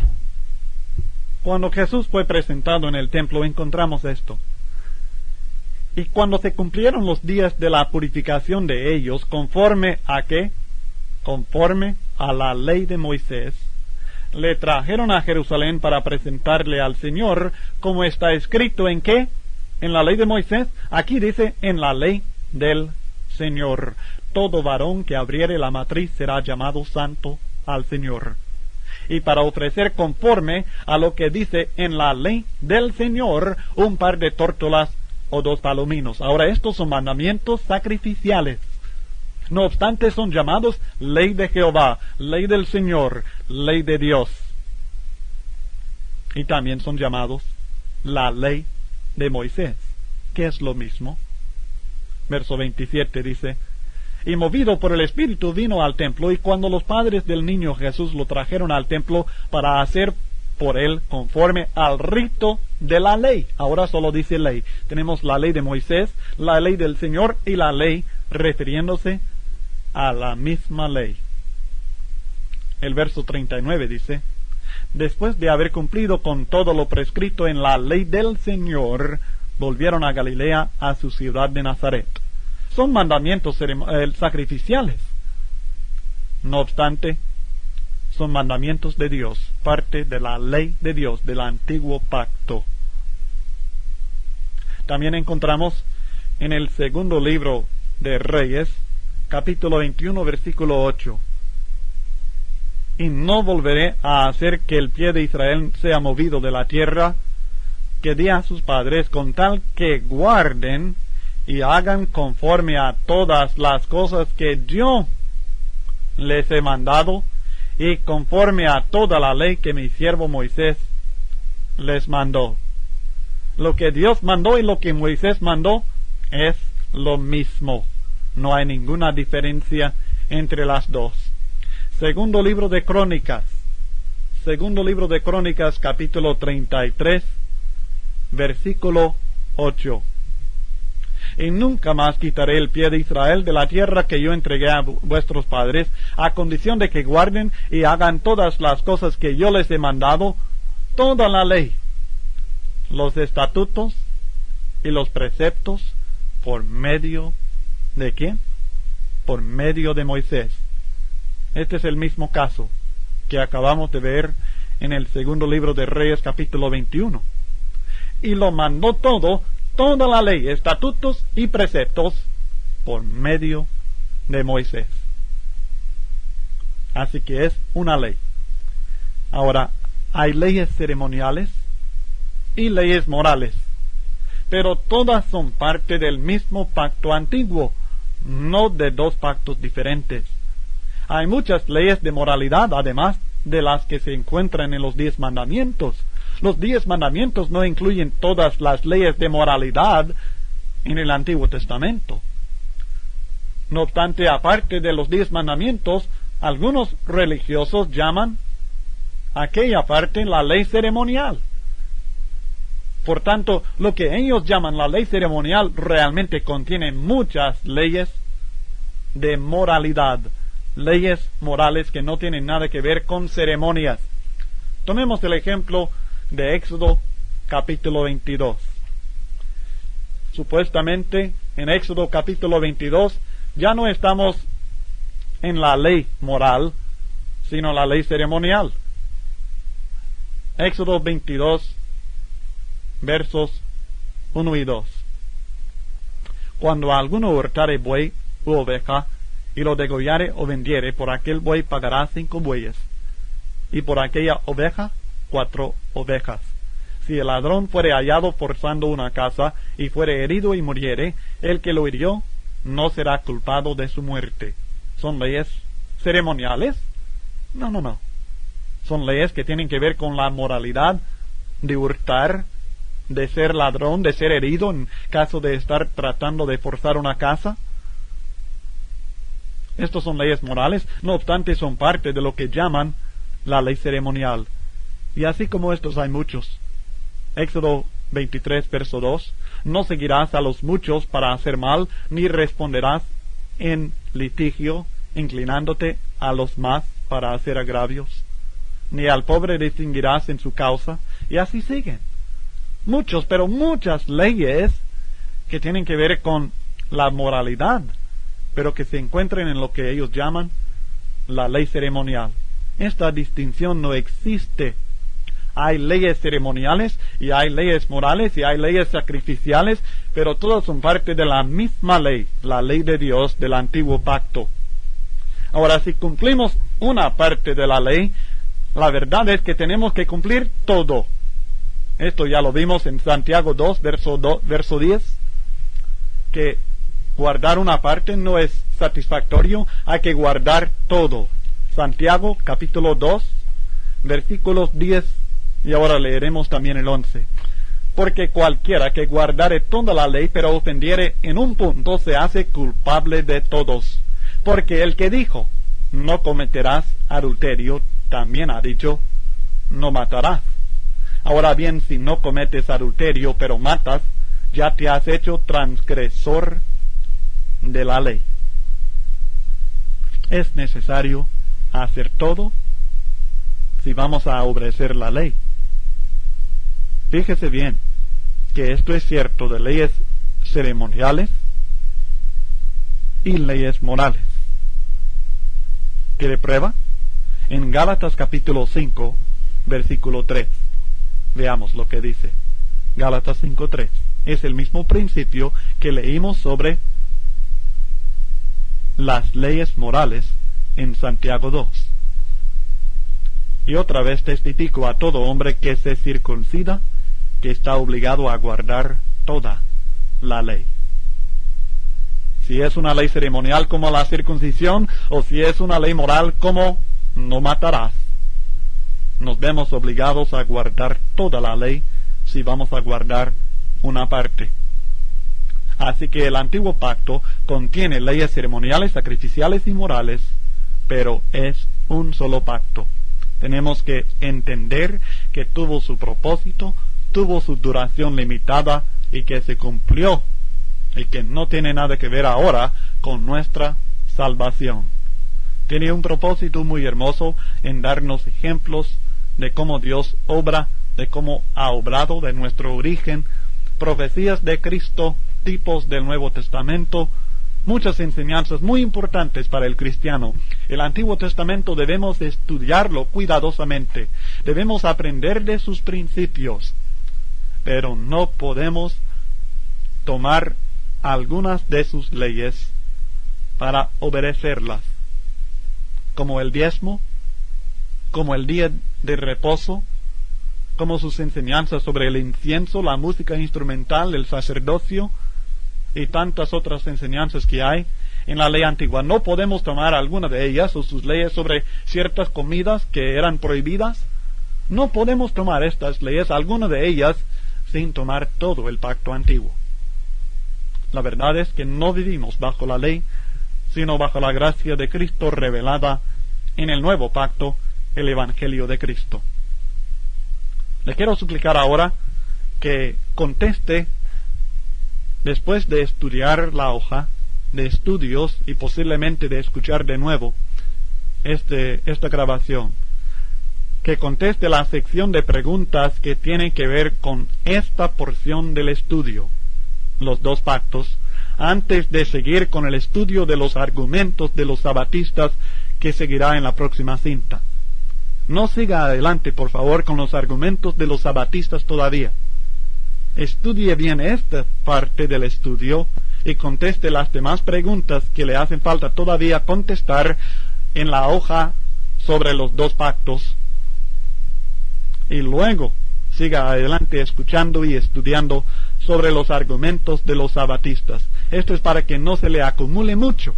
cuando Jesús fue presentado en el templo, encontramos esto. Y cuando se cumplieron los días de la purificación de ellos, ¿conforme a qué? Conforme a la ley de Moisés, le trajeron a Jerusalén para presentarle al Señor, como está escrito en qué, en la ley de Moisés. Aquí dice, en la ley del Señor, todo varón que abriere la matriz será llamado santo al Señor. Y para ofrecer conforme a lo que dice en la ley del Señor, un par de tórtolas o 2 palominos. Ahora, estos son mandamientos sacrificiales. No obstante, son llamados ley de Jehová, ley del Señor, ley de Dios. Y también son llamados la ley de Moisés, que es lo mismo. Verso 27 dice, y movido por el Espíritu vino al templo, y cuando los padres del niño Jesús lo trajeron al templo para hacer por él conforme al rito de la ley. Ahora solo dice ley. Tenemos la ley de Moisés, la ley del Señor y la ley refiriéndose a la misma ley. El verso 39 dice, después de haber cumplido con todo lo prescrito en la ley del Señor, volvieron a Galilea, a su ciudad de Nazaret. Son mandamientos sacrificiales. No obstante, son mandamientos de Dios, parte de la ley de Dios, del antiguo pacto. También encontramos en el segundo libro de Reyes, capítulo 21, versículo 8. Y no volveré a hacer que el pie de Israel sea movido de la tierra que di a sus padres, con tal que guarden y hagan conforme a todas las cosas que yo les he mandado, y conforme a toda la ley que mi siervo Moisés les mandó. Lo que Dios mandó y lo que Moisés mandó es lo mismo. No hay ninguna diferencia entre las dos. Segundo libro de Crónicas, capítulo 33, versículo 8. Y nunca más quitaré el pie de Israel de la tierra que yo entregué a vuestros padres, a condición de que guarden y hagan todas las cosas que yo les he mandado, toda la ley, los estatutos y los preceptos, por medio de ¿quién? Por medio de Moisés. Este es el mismo caso que acabamos de ver en el segundo libro de Reyes, capítulo 21. Y lo mandó todo, toda la ley, estatutos y preceptos, por medio de Moisés. Así que es una ley. Ahora, hay leyes ceremoniales y leyes morales, pero todas son parte del mismo pacto antiguo, no de 2 pactos diferentes. Hay muchas leyes de moralidad, además de las que se encuentran en los 10 mandamientos. Los 10 mandamientos no incluyen todas las leyes de moralidad en el Antiguo Testamento. No obstante, aparte de los 10 mandamientos, algunos religiosos llaman aquella parte la ley ceremonial. Por tanto, lo que ellos llaman la ley ceremonial realmente contiene muchas leyes de moralidad, leyes morales que no tienen nada que ver con ceremonias. Tomemos el ejemplo de Éxodo capítulo 22. Supuestamente en Éxodo capítulo 22 ya no estamos en la ley moral, sino la ley ceremonial. Éxodo 22, versos 1 y 2. Cuando alguno hurtare buey u oveja, y lo degollare o vendiere, por aquel buey pagará 5 bueyes, y por aquella oveja 4 ovejas. Si el ladrón fuere hallado forzando una casa y fuere herido y muriere, el que lo hirió no será culpado de su muerte. ¿Son leyes ceremoniales? No. Son leyes que tienen que ver con la moralidad de hurtar, de ser ladrón, de ser herido en caso de estar tratando de forzar una casa. Estos son leyes morales, no obstante son parte de lo que llaman la ley ceremonial. Y así como estos hay muchos. Éxodo 23, verso 2. No seguirás a los muchos para hacer mal, ni responderás en litigio, inclinándote a los más para hacer agravios. Ni al pobre distinguirás en su causa. Y así siguen. Muchos, pero muchas leyes que tienen que ver con la moralidad, pero que se encuentran en lo que ellos llaman la ley ceremonial. Esta distinción no existe. Hay leyes ceremoniales y hay leyes morales y hay leyes sacrificiales, pero todas son parte de la misma ley, la ley de Dios del antiguo pacto. Ahora, si cumplimos una parte de la ley, la verdad es que tenemos que cumplir todo. Esto ya lo vimos en Santiago 2, verso 10, que guardar una parte no es satisfactorio, hay que guardar todo. Santiago capítulo 2, versículos 10, y ahora leeremos también el 11. Porque cualquiera que guardare toda la ley, pero ofendiere en un punto, se hace culpable de todos. Porque el que dijo, no cometerás adulterio, también ha dicho, no matarás. Ahora bien, si no cometes adulterio, pero matas, ya te has hecho transgresor de la ley. Es necesario hacer todo si vamos a obedecer la ley. Fíjese bien que esto es cierto de leyes ceremoniales y leyes morales. ¿Quiere prueba? En Gálatas capítulo 5, versículo 3. Veamos lo que dice. Gálatas 5:3. Es el mismo principio que leímos sobre las leyes morales en Santiago 2. Y otra vez testifico a todo hombre que se circuncida, que está obligado a guardar toda la ley. Si es una ley ceremonial como la circuncisión, o si es una ley moral como no matarás, nos vemos obligados a guardar toda la ley si vamos a guardar una parte. Así que el antiguo pacto contiene leyes ceremoniales, sacrificiales y morales, pero es un solo pacto. Tenemos que entender que tuvo su propósito, tuvo su duración limitada y que se cumplió, y que no tiene nada que ver ahora con nuestra salvación. Tiene un propósito muy hermoso en darnos ejemplos de cómo Dios obra, de cómo ha obrado de nuestro origen, profecías de Cristo, tipos del Nuevo Testamento, muchas enseñanzas muy importantes para el cristiano. El Antiguo Testamento debemos estudiarlo cuidadosamente, debemos aprender de sus principios, pero no podemos tomar algunas de sus leyes para obedecerlas, como el diezmo, como el día de reposo, como sus enseñanzas sobre el incienso, la música instrumental, el sacerdocio y tantas otras enseñanzas que hay en la ley antigua. No podemos tomar alguna de ellas o sus leyes sobre ciertas comidas que eran prohibidas. No podemos tomar estas leyes, alguna de ellas, sin tomar todo el pacto antiguo. La verdad es que no vivimos bajo la ley, sino bajo la gracia de Cristo revelada en el nuevo pacto, el Evangelio de Cristo. Le quiero suplicar ahora que conteste, después de estudiar la hoja de estudios y posiblemente de escuchar de nuevo esta grabación, que conteste la sección de preguntas que tiene que ver con esta porción del estudio, los dos pactos, antes de seguir con el estudio de los argumentos de los sabatistas que seguirá en la próxima cinta. No siga adelante, por favor, con los argumentos de los sabatistas todavía. Estudie bien esta parte del estudio y conteste las demás preguntas que le hacen falta todavía contestar en la hoja sobre los dos pactos. y luego siga adelante escuchando y estudiando sobre los argumentos de los sabatistas. Esto es para que no se le acumule mucho,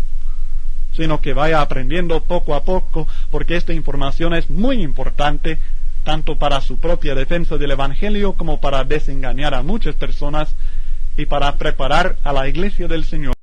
sino que vaya aprendiendo poco a poco, porque esta información es muy importante, tanto para su propia defensa del Evangelio como para desengañar a muchas personas y para preparar a la iglesia del Señor